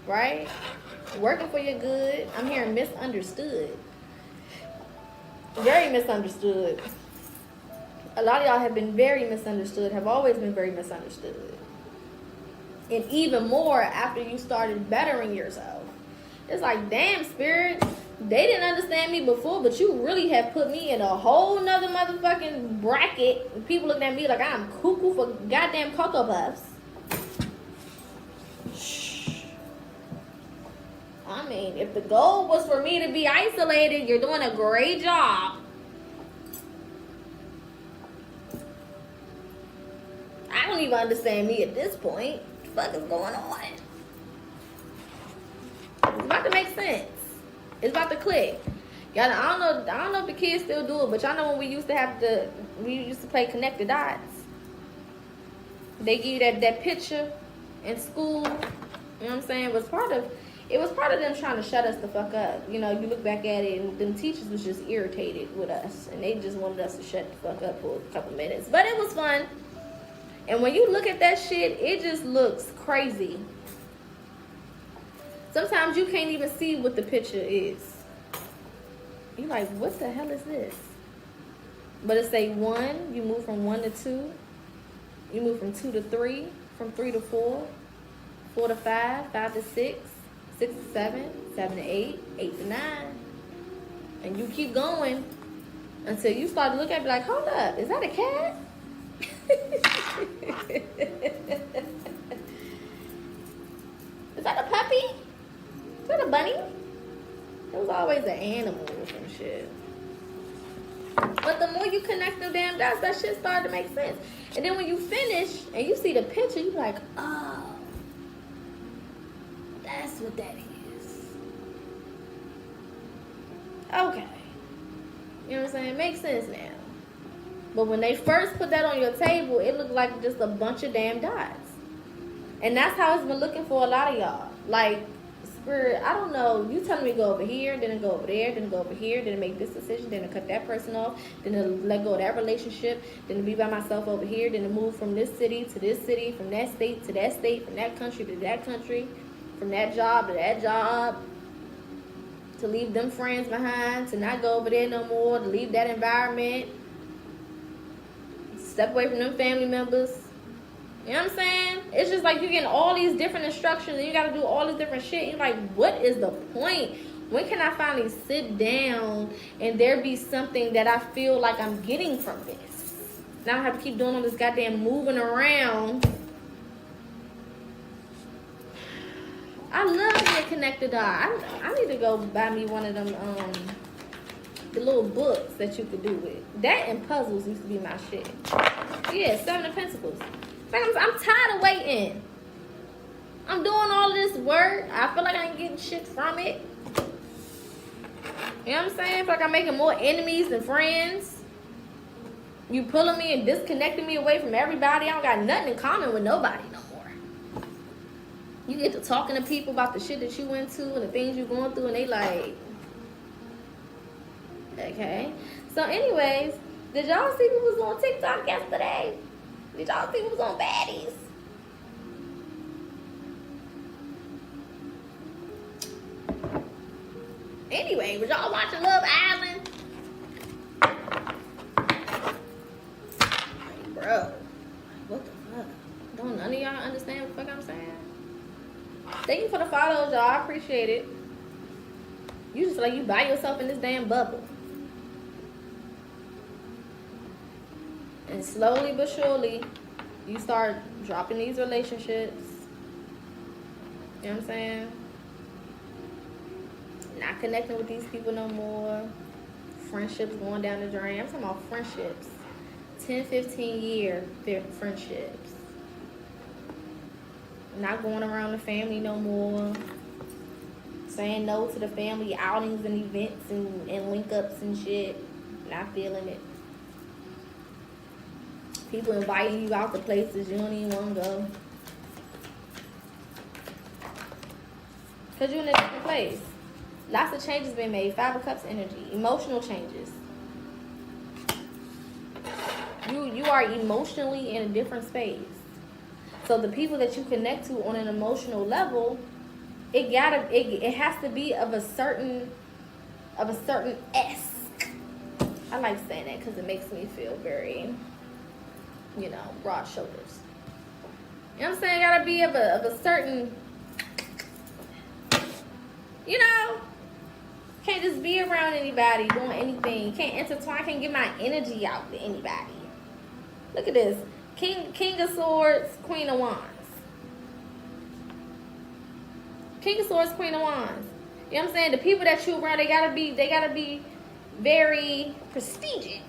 Right? Working for your good. I'm hearing misunderstood. Very misunderstood. A lot of y'all have been very misunderstood, have always been very misunderstood. And even more after you started bettering yourself. It's like, damn, Spirit, they didn't understand me before, but you really have put me in a whole nother motherfucking bracket. And people looking at me like I'm cuckoo for goddamn Cocoa Puffs. I mean, if the goal was for me to be isolated, you're doing a great job. I don't even understand me at this point. What the fuck is going on? It's about to make sense. It's about to click. Y'all, I don't know if the kids still do it, but y'all know when we used to play connect the dots. They give you that picture in school. You know what I'm saying? It was part of them trying to shut us the fuck up. You know, you look back at it and them teachers was just irritated with us. And they just wanted us to shut the fuck up for a couple minutes. But it was fun. And when you look at that shit, it just looks crazy. Sometimes you can't even see what the picture is. You're like, what the hell is this? But it say 1, you move from 1 to 2. You move from 2 to 3, from 3 to 4, 4 to 5, 5 to 6, 6 to 7, 7 to 8, 8 to 9. And you keep going until you start to look at it like, hold up, is that a cat? Is that a puppy? Is that a bunny? It was always an animal or some shit. But the more you connect them damn dots, that shit started to make sense. And then when you finish and you see the picture, you're like, oh, that's what that is. Okay. You know what I'm saying? It makes sense now. But when they first put that on your table, it looked like just a bunch of damn dots. And that's how it's been looking for a lot of y'all. Like, Spirit, I don't know, you telling me to go over here, then to go over there, then to go over here, then to make this decision, then to cut that person off, then to let go of that relationship, then to be by myself over here, then to move from this city to this city, from that state to that state, from that country to that country, from that job to that job, to leave them friends behind, to not go over there no more, to leave that environment, step away from them family members. You know what I'm saying? It's just like you getting all these different instructions and you got to do all this different shit. You're like, what is the point? When can I finally sit down and there be something that I feel like I'm getting from this? Now I don't have to keep doing all this goddamn moving around. I love being connected dog. I need to go buy me one of them the little books that you could do with. That and puzzles used to be my shit. Yeah, 7 of Pentacles. Like I'm tired of waiting. I'm doing all this work. I feel like I ain't getting shit from it. You know what I'm saying? I feel like I'm making more enemies than friends. You pulling me and disconnecting me away from everybody. I don't got nothing in common with nobody no more. You get to talking to people about the shit that you went to and the things you're going through, and they like, okay. So anyways, did y'all see who was on TikTok yesterday? Did y'all see who was on Baddies? Anyway, was y'all watching Love Island? Like, bro, what the fuck? Don't none of y'all understand what the fuck I'm saying? Thank you for the follows, y'all. I appreciate it. You just like you by yourself in this damn bubble. And slowly but surely, you start dropping these relationships. You know what I'm saying? Not connecting with these people no more. Friendships going down the drain. I'm talking about friendships. 10, 15 year friendships. Not going around the family no more. Saying no to the family outings and events and link ups and shit. Not feeling it. People inviting you out to places you don't even want to go. Because you're in a different place. Lots of changes been made. 5 of Cups energy. Emotional changes. You are emotionally in a different space. So the people that you connect to on an emotional level, it has to be of a certain esque. I like saying that because it makes me feel very, broad shoulders. You know what I'm saying? It gotta be of a certain, can't just be around anybody doing anything. Can't intertwine, can't give my energy out to anybody. Look at this. King of Swords, Queen of Wands. King of Swords, Queen of Wands. You know what I'm saying? The people that you around, they gotta be very prestigious.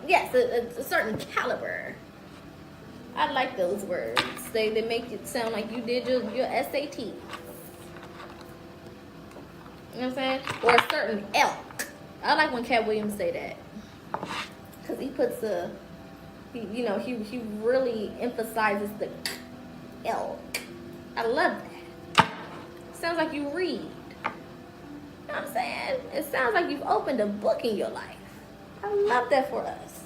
Yes, a certain caliber. I like those words. They make it sound like you did your SAT. You know what I'm saying? Or a certain elk. I like when Cat Williams say that. Because he puts he really emphasizes the elk. I love that. Sounds like you read. You know what I'm saying? It sounds like you've opened a book in your life. I love that for us.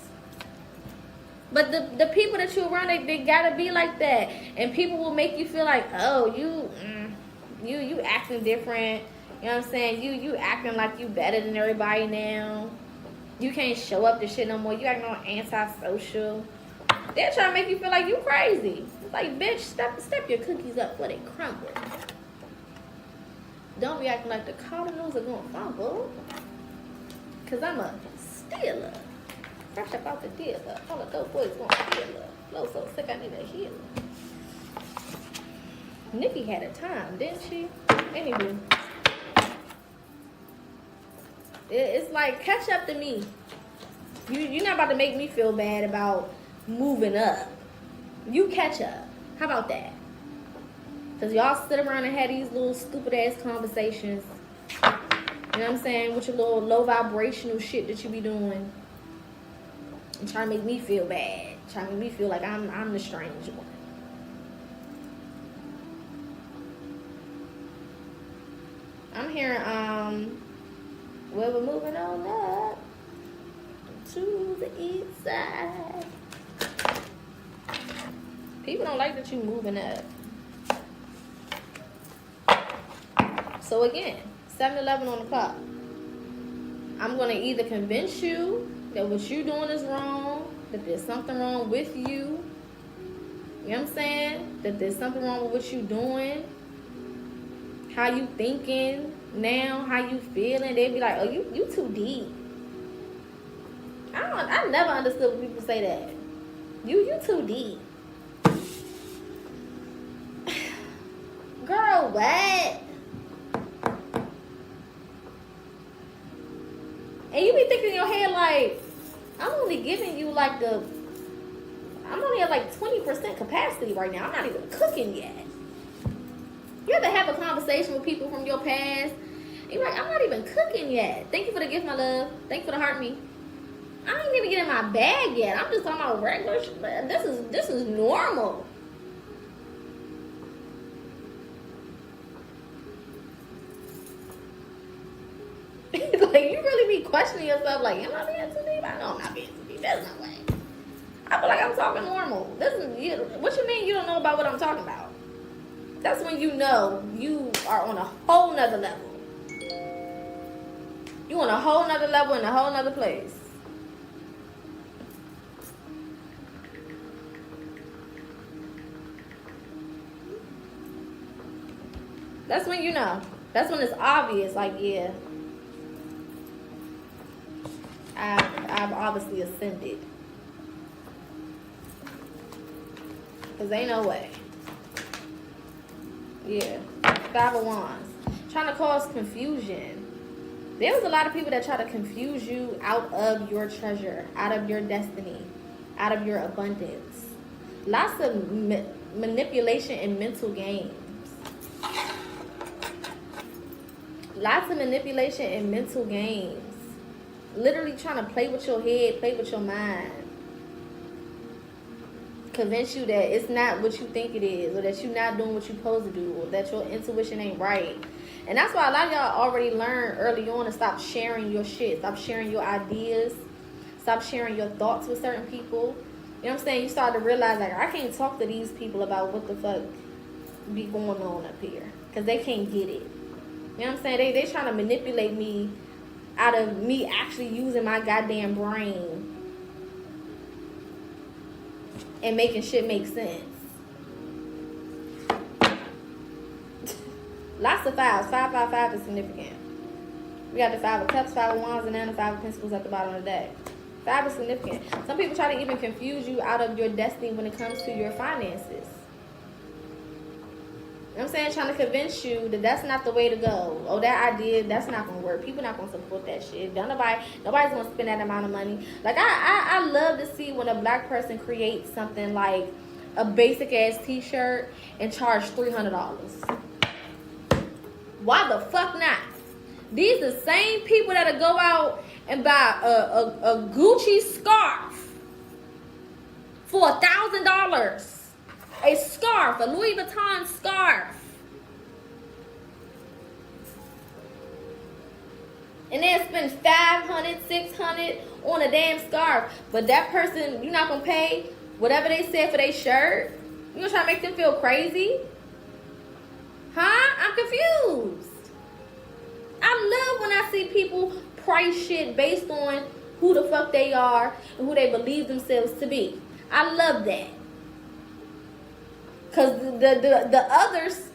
But the people that you around, they gotta be like that. And people will make you feel like, oh, you acting different. You know what I'm saying? You acting like you better than everybody now. You can't show up to shit no more. You acting all antisocial. They're trying to make you feel like you crazy. It's like, bitch, step your cookies up before they crumble. Don't be acting like the Cardinals are gonna fumble. Cause I'm a stealer. Fresh up out the dealer. All of those boys want a healer. Flow so sick I need a healer. Nikki had a time, didn't she? Anywho. It's like, catch up to me. You're not about to make me feel bad about moving up. You catch up. How about that? Because y'all sit around and have these little stupid ass conversations. You know what I'm saying? With your little low vibrational shit that you be doing. And trying to make me feel bad. Trying to make me feel like I'm the strange one. I'm hearing, well, we're moving on up to the east side. People don't like that you're moving up. So again, 7-11 on the clock. I'm going to either convince you that what you're doing is wrong, that there's something wrong with you. You know what I'm saying? That there's something wrong with what you doing. How you thinking now, how you feeling. They be like, oh, you too deep. I never understood when people say that. You too deep. Girl, what? And you be thinking in your head like, I'm only giving you like I'm only at like 20% capacity right now. I'm not even cooking yet. You have to have a conversation with people from your past. And you're like, I'm not even cooking yet. Thank you for the gift, my love. Thank you for the heart me. I ain't even getting my bag yet. I'm just talking about regular shit. This is normal. Like, you really be questioning yourself, like, am I being too deep? I know I'm not being too deep. There's no way. I feel like I'm talking normal. What you mean you don't know about what I'm talking about? That's when you know you are on a whole nother level. You on a whole nother level in a whole nother place. That's when you know. That's when it's obvious, like, yeah, I've obviously ascended. Because ain't no way. Yeah. 5 of Wands. Trying to cause confusion. There was a lot of people that try to confuse you out of your treasure, out of your destiny, out of your abundance. Lots of manipulation and mental games. Lots of manipulation and mental games. Literally trying to play with your head, play with your mind. Convince you that it's not what you think it is, or that you're not doing what you're supposed to do, or that your intuition ain't right. And that's why a lot of y'all already learned early on to stop sharing your shit. Stop sharing your ideas. Stop sharing your thoughts with certain people. You know what I'm saying? You start to realize, like, I can't talk to these people about what the fuck be going on up here. Because they can't get it. You know what I'm saying? They trying to manipulate me out of me actually using my goddamn brain and making shit make sense. Lots of 5s. 5 is significant. We got the 5 of Cups, 5 of Wands, and then the 5 of Pentacles at the bottom of the deck. 5 is significant. Some people try to even confuse you out of your destiny when it comes to your finances. You know what I'm saying? Trying to convince you that that's not the way to go. Oh, that idea, that's not going to work. People not going to support that shit. Nobody's going to spend that amount of money. Like, I love to see when a black person creates something like a basic-ass t-shirt and charge $300. Why the fuck not? These the same people that'll go out and buy a Gucci scarf for $1,000. A scarf, a Louis Vuitton scarf. And then spend $500, $600 on a damn scarf. But that person, you're not going to pay whatever they said for their shirt? You going to try to make them feel crazy? Huh? I'm confused. I love when I see people price shit based on who the fuck they are and who they believe themselves to be. I love that. Because the others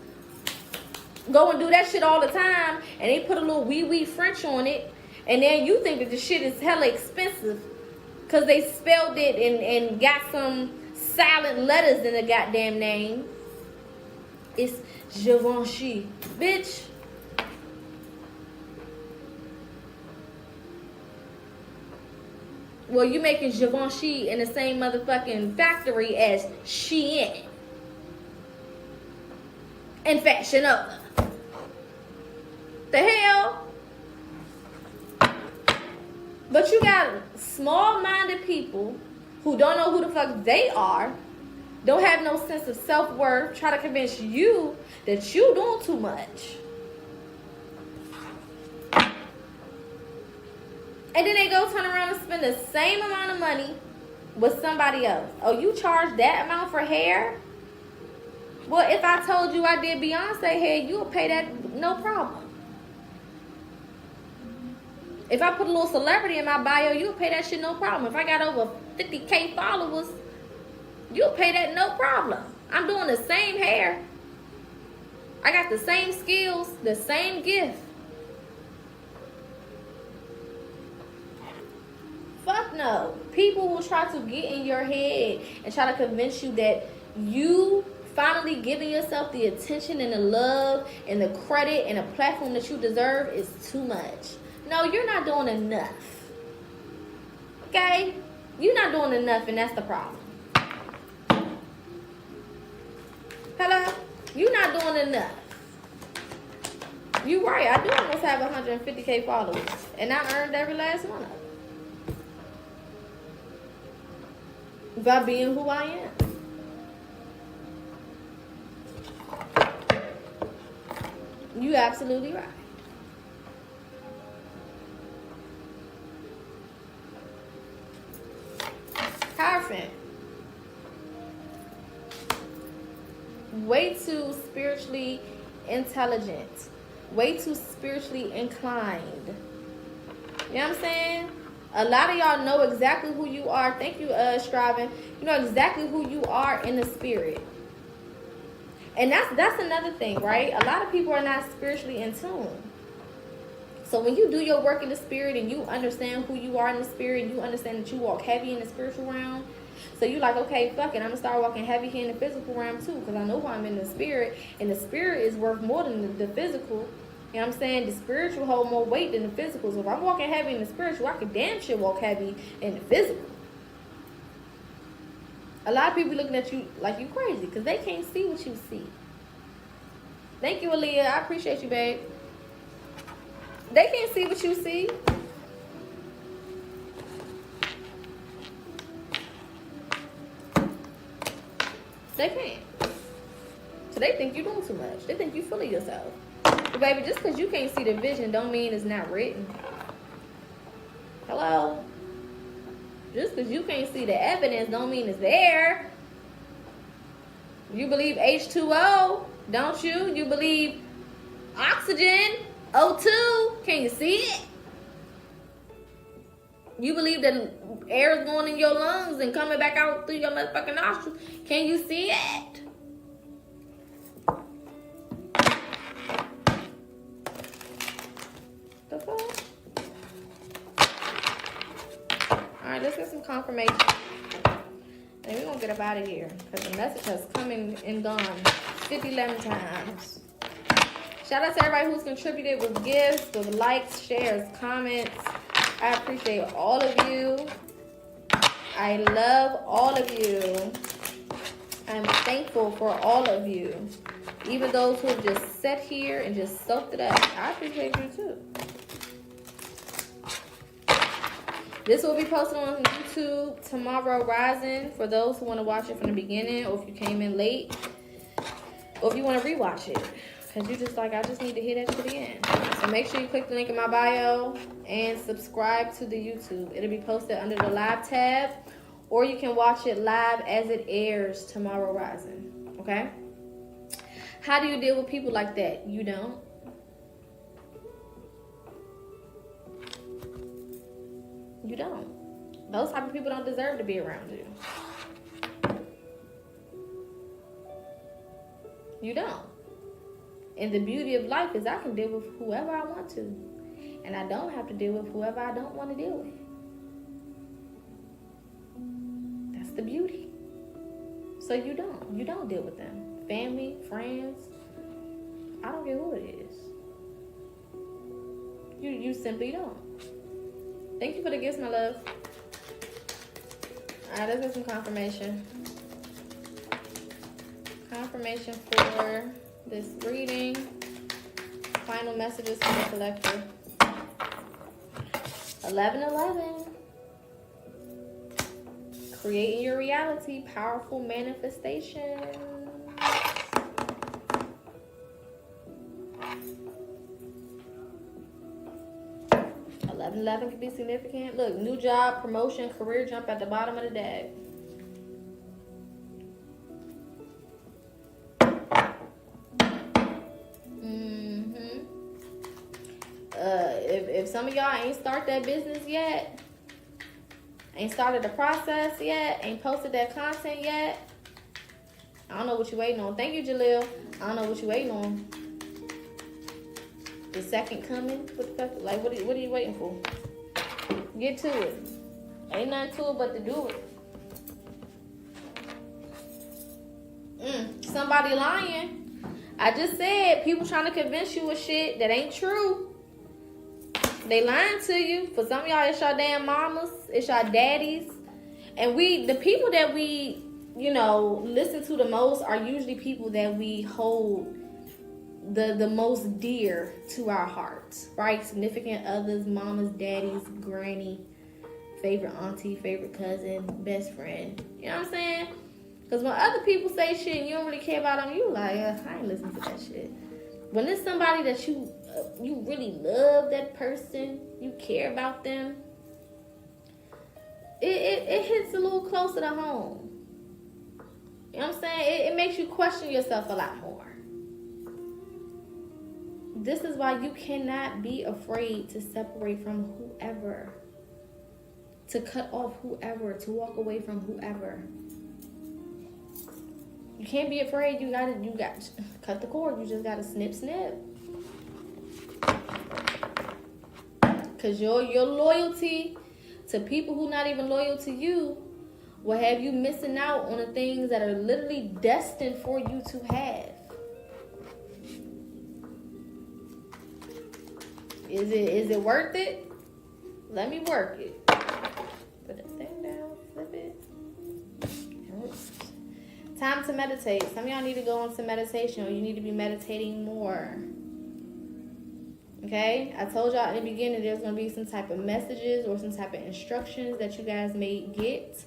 go and do that shit all the time, and they put a little wee French on it, and then you think that the shit is hella expensive because they spelled it and got some silent letters in the goddamn name. It's Givenchy. Bitch. Well, you making Givenchy in the same motherfucking factory as Shein and Fashion Nova. The hell? But you got small-minded people who don't know who the fuck they are, don't have no sense of self-worth, try to convince you that you doing too much. And then they go turn around and spend the same amount of money with somebody else. Oh, you charge that amount for hair? Well, if I told you I did Beyonce hair, you would pay that no problem. If I put a little celebrity in my bio, you would pay that shit no problem. If I got over 150K followers, you'll pay that no problem. I'm doing the same hair. I got the same skills, the same gift. Fuck no. People will try to get in your head and try to convince you that you finally giving yourself the attention and the love and the credit and the platform that you deserve is too much. No, you're not doing enough. Okay? You're not doing enough, and that's the problem. Hello? You're not doing enough. You're right. I do almost have 150K followers, and I earned every last one of them by being who I am. You absolutely right. Hierophant. Way too spiritually intelligent. Way too spiritually inclined. You know what I'm saying? A lot of y'all know exactly who you are. Thank you, Striving. You know exactly who you are in the spirit. And that's another thing, right? A lot of people are not spiritually in tune. So when you do your work in the spirit and you understand who you are in the spirit, and you understand that you walk heavy in the spiritual realm, so you're like, okay, fuck it, I'm gonna start walking heavy here in the physical realm too, because I know who I'm in the spirit, and the spirit is worth more than the physical. You know what I'm saying? The spiritual hold more weight than the physical. So if I'm walking heavy in the spiritual, I could damn sure walk heavy in the physical. A lot of people looking at you like you crazy because they can't see what you see. Thank you, Aaliyah. I appreciate you, babe. They can't see what you see. They can't. So they think you're doing too much. They think you're full of yourself. But baby, just because you can't see the vision don't mean it's not written. Hello? Just because you can't see the evidence don't mean it's there. You believe H2O, don't you? You believe oxygen, O2. Can you see it? You believe that air is going in your lungs and coming back out through your motherfucking nostrils. Can you see it? The fuck? Alright, let's get some confirmation. And we're going to get up out of here. Because the message has come and gone 50-11 times. Shout out to everybody who's contributed with gifts, with likes, shares, comments. I appreciate all of you. I love all of you. I'm thankful for all of you. Even those who have just sat here and just soaked it up. I appreciate you too. This will be posted on YouTube tomorrow rising for those who want to watch it from the beginning, or if you came in late, or if you want to rewatch it. Because you're just like, I just need to hear that to the end. So make sure you click the link in my bio and subscribe to the YouTube. It'll be posted under the live tab, or you can watch it live as it airs tomorrow rising. Okay? How do you deal with people like that? You don't. You don't. Those type of people don't deserve to be around you. You don't. And the beauty of life is I can deal with whoever I want to. And I don't have to deal with whoever I don't want to deal with. That's the beauty. So you don't. You don't deal with them. Family, friends. I don't care who it is. You simply don't. Thank you for the gifts, my love. Alright, let's get some confirmation. Confirmation for this reading. Final messages from the collector. 11:11. Creating your reality. Powerful manifestation. 11:11 can be significant. Look, new job, promotion, career jump at the bottom of the deck. If some of y'all ain't start that business yet, Ain't started the process yet. Ain't posted that content yet. I don't know what you waiting on. Thank you, Jalil. I don't know what you waiting on. The second coming? What the fuck? Like, what are you waiting for? Get to it. Ain't nothing to it but to do it. Somebody lying. I just said people trying to convince you of shit that ain't true. They lying to you. For some of y'all, it's your damn mamas. It's your daddies. And the people that we, listen to the most are usually people that we hold the most dear to our hearts, right? Significant others, mamas, daddies, granny, favorite auntie, favorite cousin, best friend. You know what I'm saying? Because when other people say shit and you don't really care about them, you like, I ain't listening to that shit. When it's somebody that you really love that person, you care about them, it hits a little closer to home. You know what I'm saying? It makes you question yourself a lot more. This is why you cannot be afraid to separate from whoever, to cut off whoever, to walk away from whoever. You can't be afraid. You got to cut the cord. You just got to snip. Because your loyalty to people who not even loyal to you will have you missing out on the things that are literally destined for you to have. Is it worth it? Let me work it. Put that thing down, flip it. Oops. Time to meditate. Some of y'all need to go on some meditation, or you need to be meditating more. Okay? I told y'all in the beginning there's going to be some type of messages or some type of instructions that you guys may get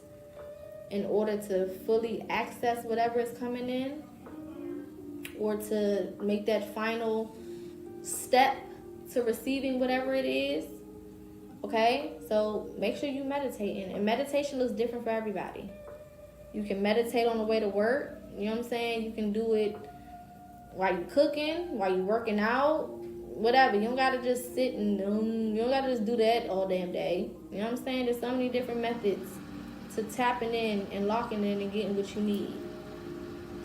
in order to fully access whatever is coming in, or to make that final step to receiving whatever it is. Okay? So make sure you meditating. And meditation looks different for everybody. You can meditate on the way to work. You know what I'm saying? You can do it while you cooking, while you working out, whatever. You don't got to just sit and you don't got to just do that all damn day. You know what I'm saying? There's so many different methods to tapping in and locking in and getting what you need.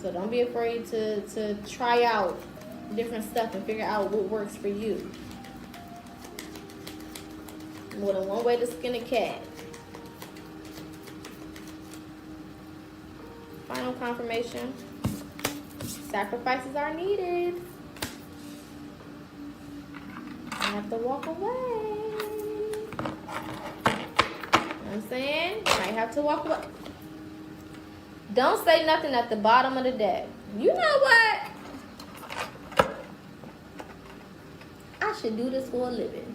So don't be afraid to try out different stuff and figure out what works for you. More than one way to skin a cat. Final confirmation. Sacrifices are needed. I have to walk away. You know what I'm saying? I have to walk away. Don't say nothing at the bottom of the deck. You know what? I should do this for a living.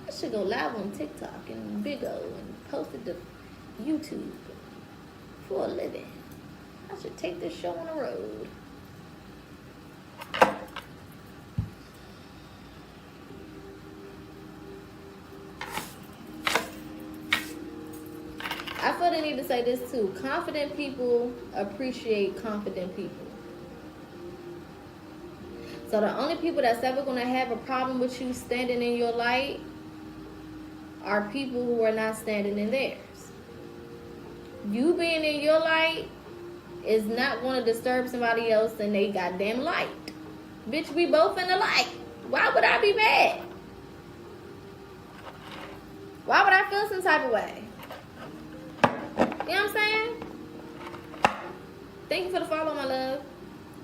I should go live on TikTok and Big O and post it to YouTube for a living. I should take this show on the road. I feel the need to say this too. Confident people appreciate confident people. So the only people that's ever going to have a problem with you standing in your light are people who are not standing in theirs. You being in your light is not going to disturb somebody else in they goddamn light. Bitch, we both in the light. Why would I be mad? Why would I feel some type of way? You know what I'm saying? Thank you for the follow, my love.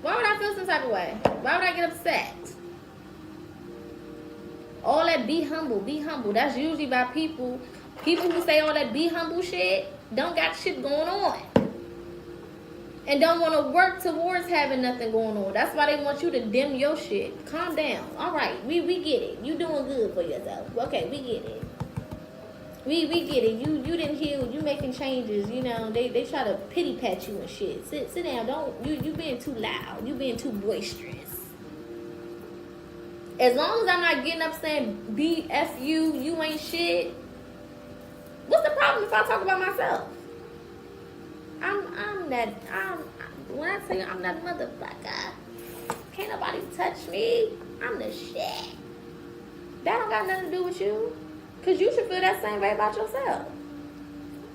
Why would I feel some type of way? Why would I get upset? All that be humble, be humble. That's usually by people who say all that be humble shit don't got shit going on. And don't want to work towards having nothing going on. That's why they want you to dim your shit. Calm down. All right, we get it. You doing good for yourself. Okay, we get it. We get it. You didn't heal. You making changes. You know, they try to pity pat you and shit. Sit down. Don't you being too loud. You being too boisterous. As long as I'm not getting up saying BF you ain't shit. What's the problem if I talk about myself? When I say I'm that motherfucker, can't nobody touch me. I'm the shit. That don't got nothing to do with you. Because you should feel that same way about yourself.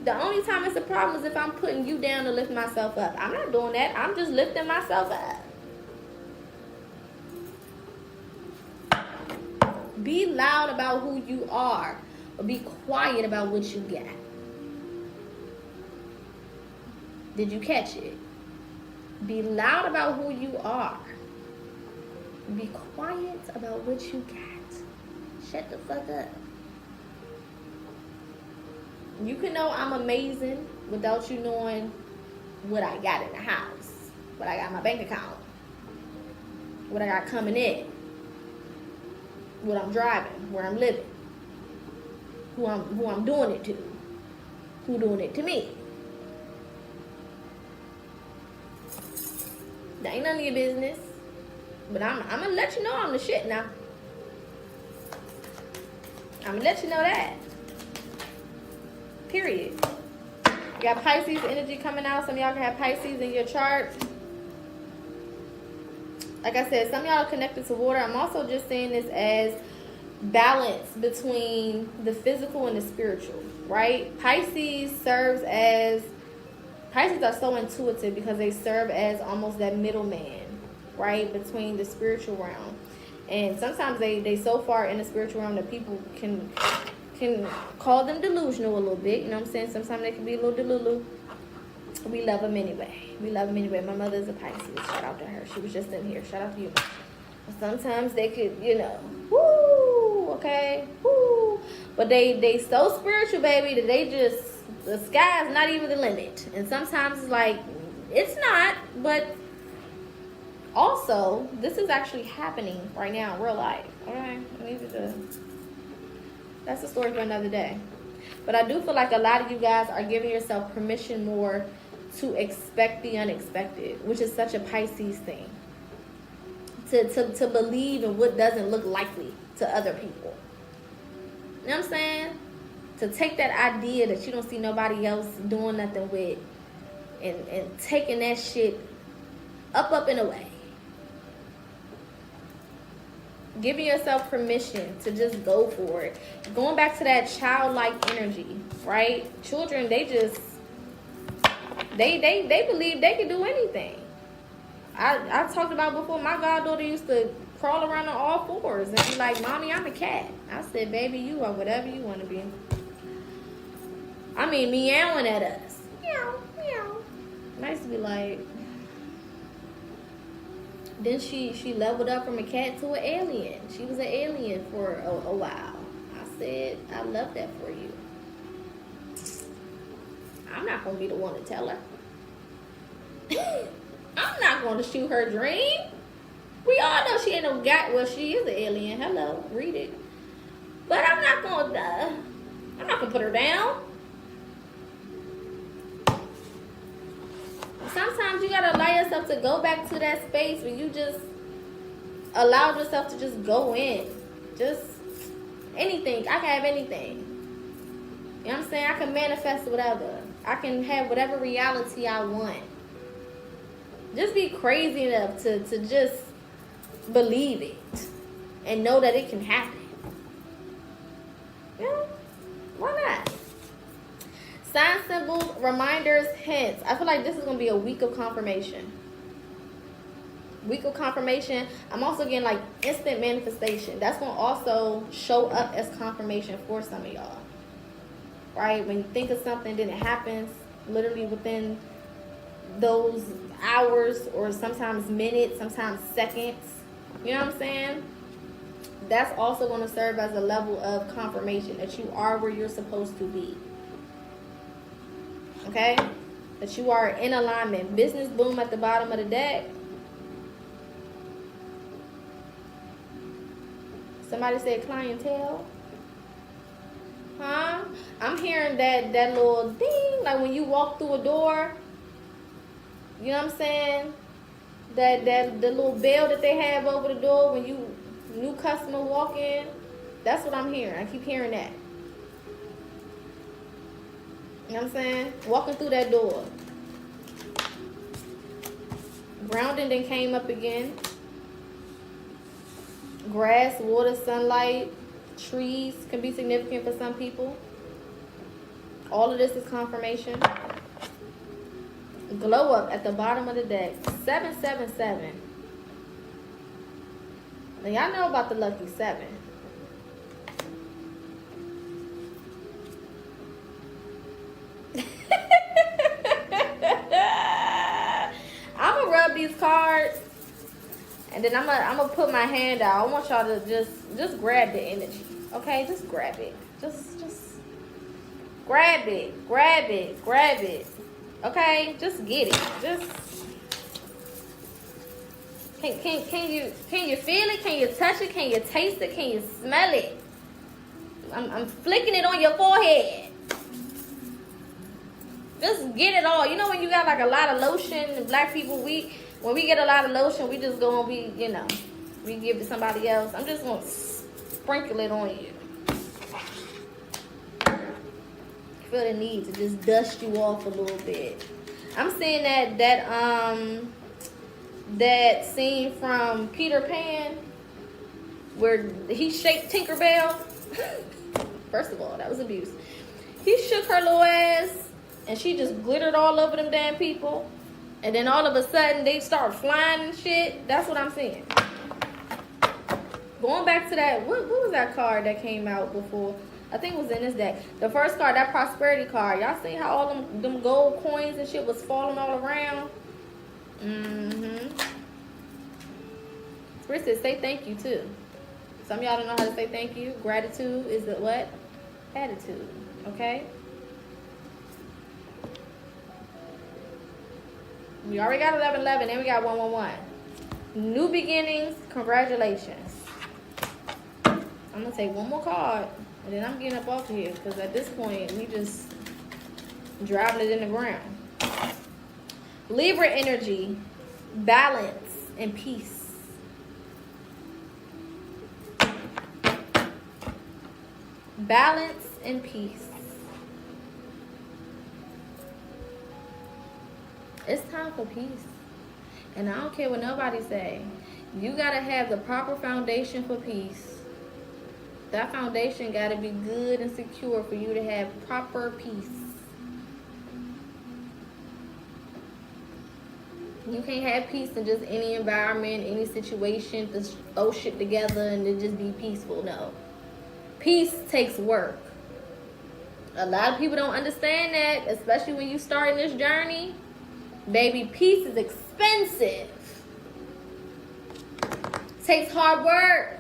The only time it's a problem is if I'm putting you down to lift myself up. I'm not doing that. I'm just lifting myself up. Be loud about who you are, or be quiet about what you got. Did you catch it? Be loud about who you are. Be quiet about what you got. Shut the fuck up. You can know I'm amazing without you knowing what I got in the house, what I got in my bank account, what I got coming in, what I'm driving, where I'm living, who I'm doing it to, who doing it to me. That ain't none of your business. But I'm gonna let you know I'm the shit now. I'm gonna let you know that. Period. You got Pisces energy coming out. Some of y'all can have Pisces in your chart. Like I said, some of y'all are connected to water. I'm also just seeing this as balance between the physical and the spiritual, right? Pisces are so intuitive because they serve as almost that middleman, right, between the spiritual realm. And sometimes they so far in the spiritual realm that people can call them delusional a little bit. You know what I'm saying? Sometimes they can be a little delulu. We love them anyway. My mother is a Pisces. Shout out to her. She was just in here. Shout out to you. Sometimes they could, woo, okay, woo. But they so spiritual, baby, that they just, the sky is not even the limit. And sometimes it's like, it's not, but also, this is actually happening right now in real life. Okay, that's a story for another day. But I do feel like a lot of you guys are giving yourself permission more to expect the unexpected, which is such a Pisces thing. To believe in what doesn't look likely to other people. You know what I'm saying? To take that idea that you don't see nobody else doing nothing with and taking that shit up and away. Giving yourself permission to just go for it. Going back to that childlike energy, right? Children, they believe they can do anything. I talked about before, my goddaughter used to crawl around on all fours and be like, Mommy, I'm a cat. I said, baby, you are whatever you want to be. I mean, meowing at us. Meow, meow. Nice to be like. Then she leveled up from a cat to an alien. She was an alien for a while. I said, I love that for you. I'm not going to be the one to tell her. I'm not going to shoot her dream. We all know she ain't no guy. Well, she is an alien. Hello, read it. But I'm not going to put her down. Sometimes you gotta allow yourself to go back to that space where you just allow yourself to just go in. Just anything. I can have anything. You know what I'm saying? I can manifest whatever. I can have whatever reality I want. Just be crazy enough to just believe it and know that it can happen. Yeah, why not? Sign symbols, reminders, hints. I feel like this is going to be a week of confirmation. Week of confirmation. I'm also getting like instant manifestation. That's going to also show up as confirmation for some of y'all. Right? When you think of something, then it happens literally within those hours or sometimes minutes, sometimes seconds. You know what I'm saying? That's also going to serve as a level of confirmation that you are where you're supposed to be. Okay? That you are in alignment. Business boom at the bottom of the deck. Somebody said clientele. Huh? I'm hearing that little ding, like when you walk through a door. You know what I'm saying? The little bell that they have over the door when you new customer walk in. That's what I'm hearing. I keep hearing that. You know what I'm saying? Walking through that door. Grounding then came up again. Grass, water, sunlight, Trees can be significant for some people. All of this is confirmation. Glow up at the bottom of the deck. 777. Now y'all know about the lucky 7. I'm gonna rub these cards, and then I'm gonna put my hand out. I want y'all to just grab the energy, okay? Just grab it. Just grab it, grab it, grab it. Okay, just get it. Just can you feel it? Can you touch it? Can you taste it? Can you smell it? I'm flicking it on your forehead. Just get it all. You know when you got like a lot of lotion, black people, when we get a lot of lotion, we just go and we give it to somebody else. I'm just gonna sprinkle it on you. Feel the need to just dust you off a little bit. I'm seeing that scene from Peter Pan where he shaked Tinkerbell. First of all, that was abuse. He shook her little ass and she just glittered all over them damn people. And then all of a sudden they start flying and shit. That's what I'm seeing. Going back to that, what was that card that came out before? I think it was in this deck. The first card, that prosperity card. Y'all see how all them gold coins and shit was falling all around? Spirit says say thank you too. Some of y'all don't know how to say thank you. Gratitude is the what? Attitude. Okay? We already got 1111, then we got 111. New beginnings, congratulations. I'm gonna take one more card. And then I'm getting up off of here because at this point, we just driving it in the ground. Libra energy, balance, and peace. Balance and peace. It's time for peace. And I don't care what nobody say. You got to have the proper foundation for peace. That foundation got to be good and secure for you to have proper peace. You can't have peace in just any environment, any situation, just throw shit together and it just be peaceful. No. Peace takes work. A lot of people don't understand that, especially when you start this journey. Baby, peace is expensive. It takes hard work.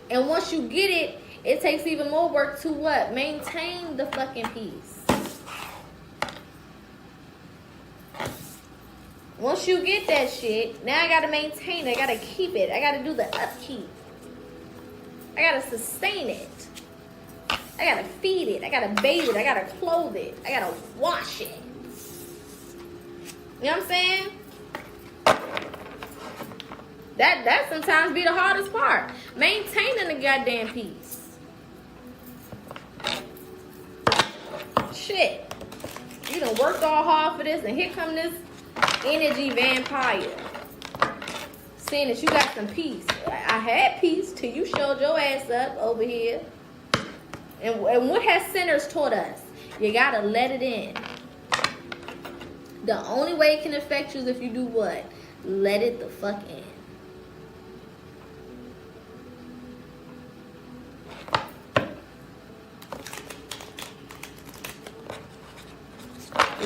And once you get it, it takes even more work to what? Maintain the fucking peace. Once you get that shit, now I gotta maintain it. I gotta keep it. I gotta do the upkeep. I gotta sustain it. I gotta feed it. I gotta bathe it. I gotta clothe it. I gotta wash it. You know what I'm saying? That sometimes be the hardest part. Maintaining the goddamn peace. Shit. You done worked all hard for this and here come this energy vampire. Saying that you got some peace. I had peace till you showed your ass up over here. And what has sinners taught us? You gotta let it in. The only way it can affect you is if you do what? Let it the fuck in.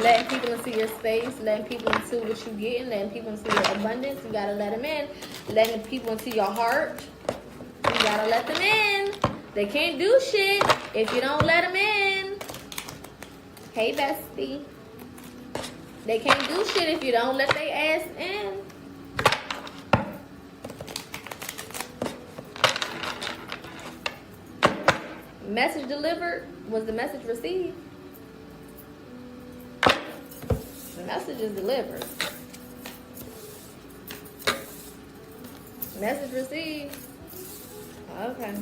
Letting people into your space, letting people into what you're getting, letting people into your abundance. You gotta let them in. Letting people into your heart. You gotta let them in. They can't do shit if you don't let them in. Hey, bestie. They can't do shit if you don't let their ass in. Message delivered. Was the message received? The message is delivered. Message received. Okay.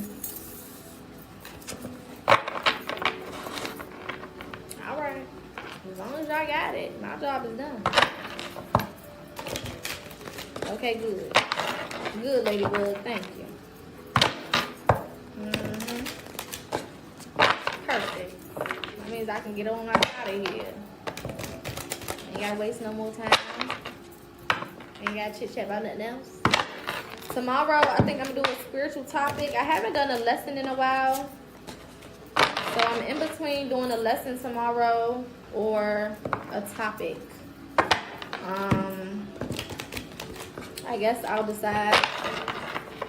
All right. As long as y'all got it, my job is done. Okay, good. Good, Ladybug. Thank you. Perfect. That means I can get on out of here. Ain't gotta waste no more time. Ain't gotta chit chat about nothing else. Tomorrow, I think I'm gonna do a spiritual topic. I haven't done a lesson in a while. So I'm in between doing a lesson tomorrow or a topic. I guess I'll decide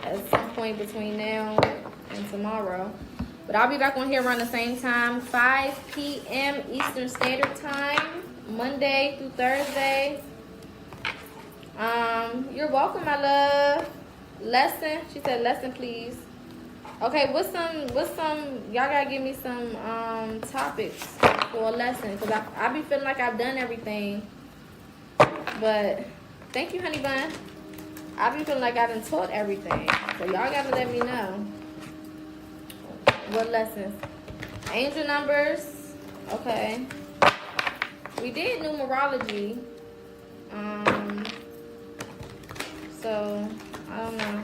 at some point between now and tomorrow. But I'll be back on here around the same time, 5 p.m. Eastern Standard Time, Monday through Thursday. You're welcome, my love. Lesson. She said lesson, please. Okay, what's some y'all gotta give me some topics for a lesson, because I be feeling like I've done everything. But thank you, honey bun. I be feeling like I done taught everything. So y'all gotta let me know what lessons. Angel numbers. Okay. We did numerology. So I don't know.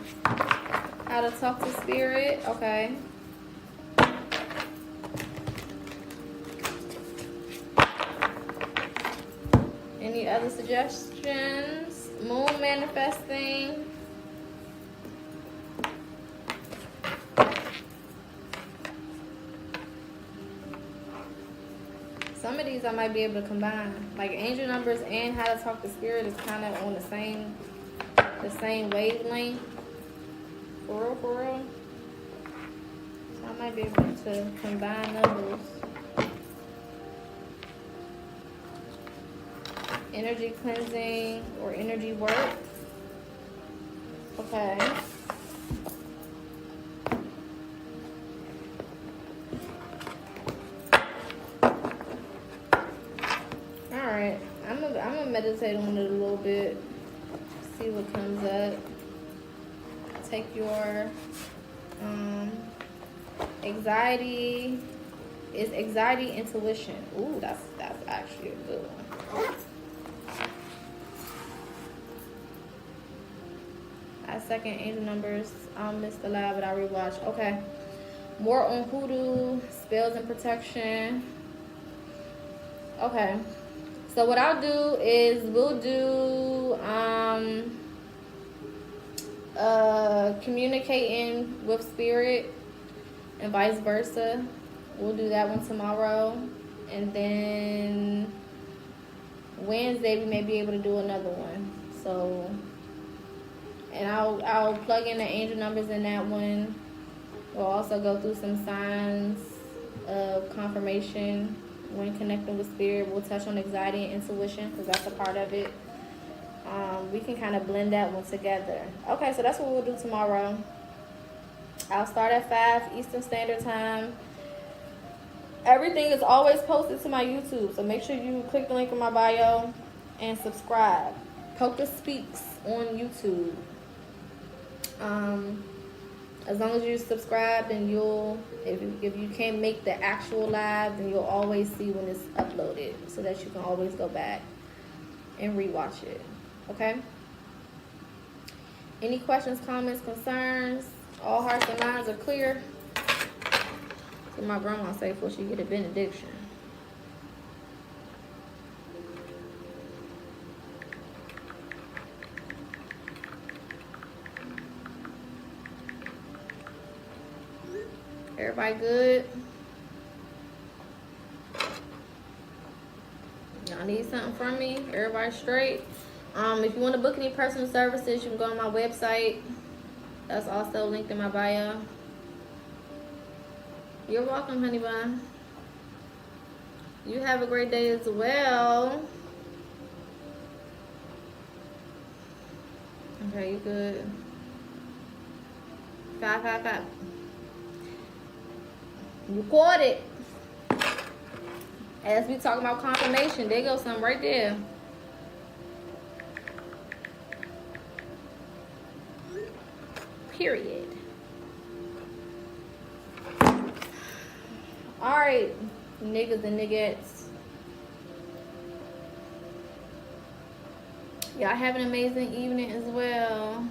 How to talk to spirit. Okay. Any other suggestions? Moon manifesting. Some of these I might be able to combine. Like angel numbers and how to talk to spirit is kind of on the same wavelength. For real. So I might be able to combine those. Energy cleansing or energy work. Okay. Alright. I'm gonna meditate on it a little bit. See what comes up. Take your anxiety. Is anxiety intuition? Ooh, that's actually a good one. I second angel numbers. I'll miss the live, but I'll rewatch. Okay. More on hoodoo, spells and protection. Okay. So what I'll do is we'll do communicating with spirit and vice versa. We'll do that one tomorrow. And then Wednesday we may be able to do another one. So, and I'll plug in the angel numbers in that one. We'll also go through some signs of confirmation when connecting with spirit. We'll touch on anxiety and intuition because that's a part of it. We can kind of blend that one together. Okay, so that's what we'll do tomorrow. I'll start at 5 Eastern Standard Time. Everything is always posted to my YouTube, so make sure you click the link in my bio and subscribe. PocaSPEAKS on YouTube. As long as you subscribe, then you'll, if you can't make the actual live, then you'll always see when it's uploaded, so that you can always go back and rewatch it. Okay? Any questions, comments, concerns? All hearts and minds are clear. So my grandma say before she get a benediction. Everybody good? Y'all need something from me? Everybody straight? If you want to book any personal services, you can go on my website. That's also linked in my bio. You're welcome, honey bun. You have a great day as well. Okay, you good. 555. You caught it. As we talk about confirmation, there goes something right there. Period. Alright, niggas and niggettes. Y'all have an amazing evening as well.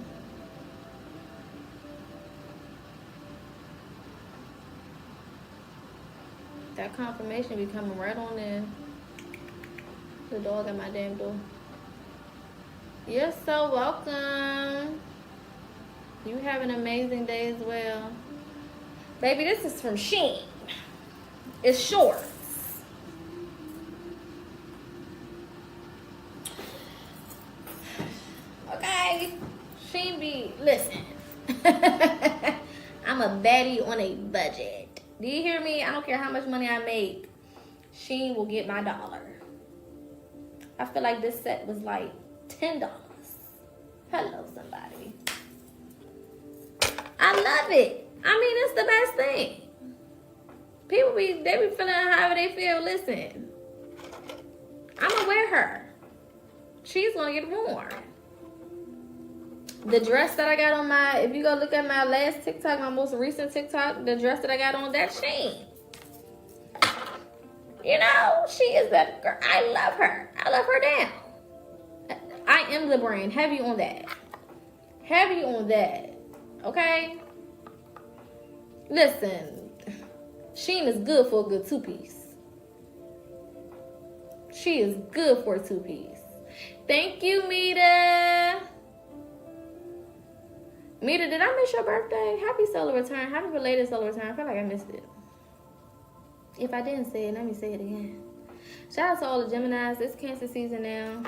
That confirmation be coming right on in. The dog at my damn door. You're so welcome. You have an amazing day as well. Baby, this is from Shein. It's shorts. Okay. Shein be, listen. I'm a baddie on a budget. Do you hear me? I don't care how much money I make. Shein will get my dollar. I feel like this set was like $10. Hello, somebody. I love it. I mean, it's the best thing. People they be feeling however they feel. Listen, I'm gonna wear her. She's gonna get worn. The dress that I got on if you go look at my last TikTok, my most recent TikTok, the dress that I got on, that's Shein. You know, she is that girl. I love her. I love her down. I am the brand. Heavy on that. Heavy on that. Okay? Listen, Shein is good for a good two-piece. She is good for a two-piece. Thank you, Mita. Mita, did I miss your birthday? Happy solar return. Happy belated solar return. I feel like I missed it. If I didn't say it, let me say it again. Shout out to all the Geminis. It's Cancer season now.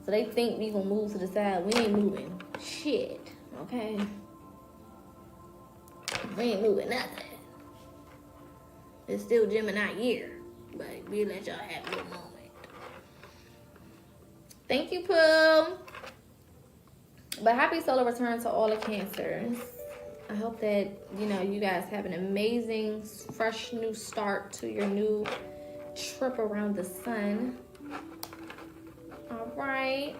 So they think we gonna move to the side. We ain't moving. Shit. Okay? We ain't moving nothing. It's still Gemini year. But we let y'all have your moment. Thank you, Pooh. But happy solar return to all the Cancers. I hope that, you guys have an amazing, fresh new start to your new trip around the sun. All right.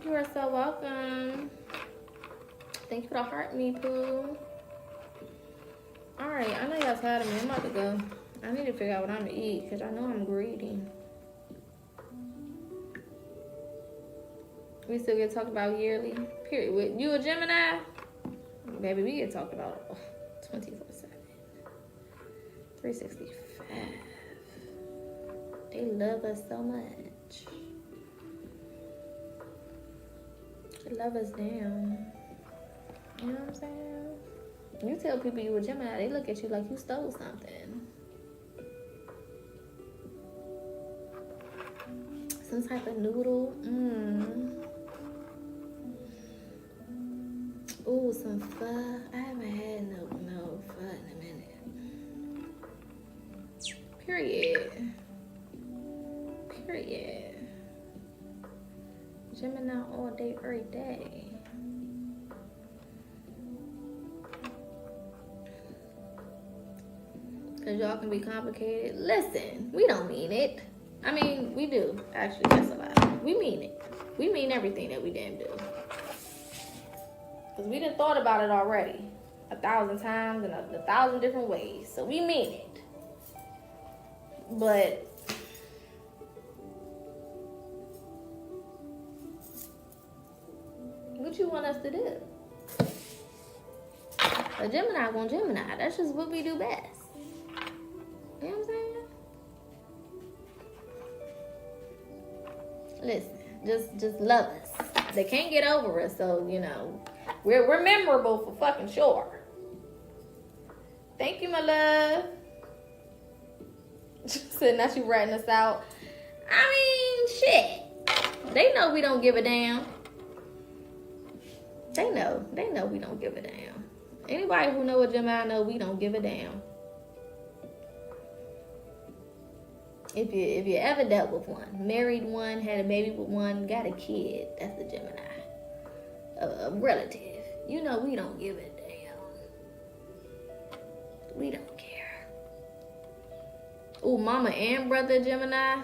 You are so welcome. Thank you for the heart, me, Pooh. All right. I know y'all tired of me. I'm about to go. I need to figure out what I'm going to eat because I know I'm greedy. We still get talked about yearly. Period. You a Gemini? Baby, we get talked about 24/7. 365. They love us so much. They love us down. You know what I'm saying? You tell people you a Gemini, they look at you like you stole something. Some type of noodle. Ooh, some pho. I haven't had no pho in a minute. Period. Gemini all day, every day. Because y'all can be complicated. Listen, we don't mean it. I mean, we do. Actually, that's a lie. We mean it. We mean everything that we damn do. Because we done thought about it already 1,000 times in a 1,000 different ways. So we mean it. But what you want us to do? A Gemini gonna Gemini. That's just what we do best. You know what I'm saying? Listen, just love us. They can't get over us, so we're memorable for fucking sure. Thank you, my love. Said now she ratting us out. I mean, shit. They know we don't give a damn. They know we don't give a damn. Anybody who know a Gemini know we don't give a damn. If you ever dealt with one, married one, had a baby with one, got a kid, that's a Gemini. A relative. You know we don't give a damn. We don't care. Ooh, mama and brother Gemini.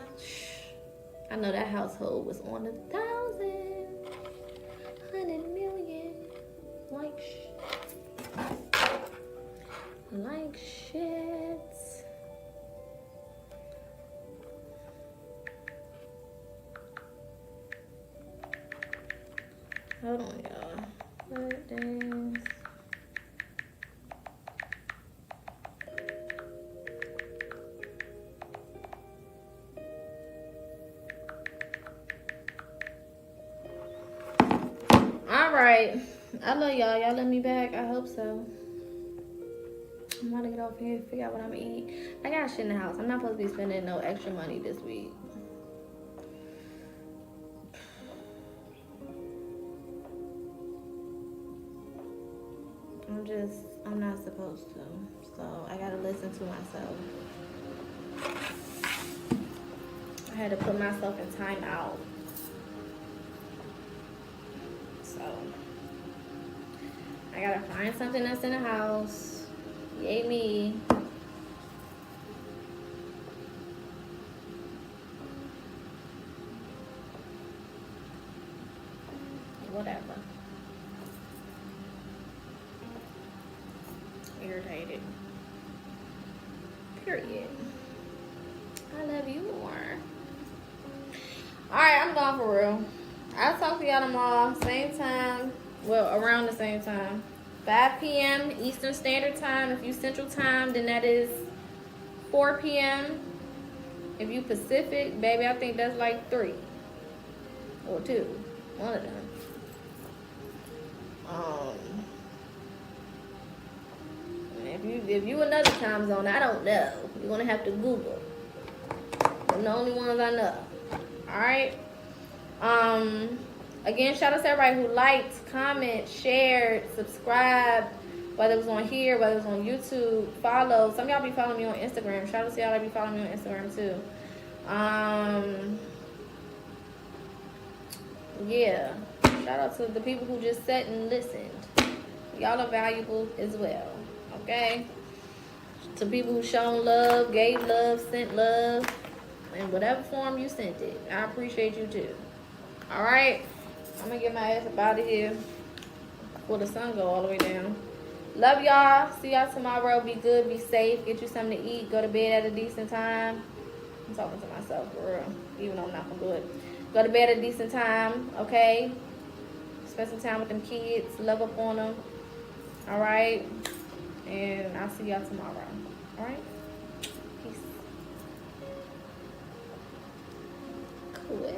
I know that household was on 1,000, 100 million. Like shit. Hold on, y'all. Birthdays. right. I love y'all. Y'all let me back. I hope so. I'm about to get off here and figure out what I'm gonna eat. I got shit in the house. I'm not supposed to be spending no extra money this week. I'm not supposed to. So I gotta listen to myself. I had to put myself in time out. So I gotta find something that's in the house. Yay me. Whatever. Irritated. Period. I love you more. Alright, I'm gone for real. I'll talk to y'all tomorrow. Same time. Well, around the same time. 5 p.m. Eastern Standard Time. If you Central Time, then that is 4 p.m. If you Pacific, baby, I think that's like 3 or 2. One of them. If you another time zone, I don't know. You're gonna have to Google. They're the only ones I know. Alright. Again, shout out to everybody who liked, commented, shared, subscribed, whether it was on here, whether it was on YouTube, follow. Some of y'all be following me on Instagram. Shout out to y'all that be following me on Instagram too. Yeah. Shout out to the people who just sat and listened. Y'all are valuable as well. Okay? To people who shown love, gave love, sent love, in whatever form you sent it. I appreciate you too. Alright? I'm gonna get my ass up out of here before the sun go all the way down. Love y'all. See y'all tomorrow. Be good, be safe, get you something to eat, go to bed at a decent time. I'm talking to myself for real, even though I'm not gonna do it. Go to bed at a decent time, okay? Spend some time with them kids, love up on them. Alright? And I'll see y'all tomorrow. Alright? Peace. Cool.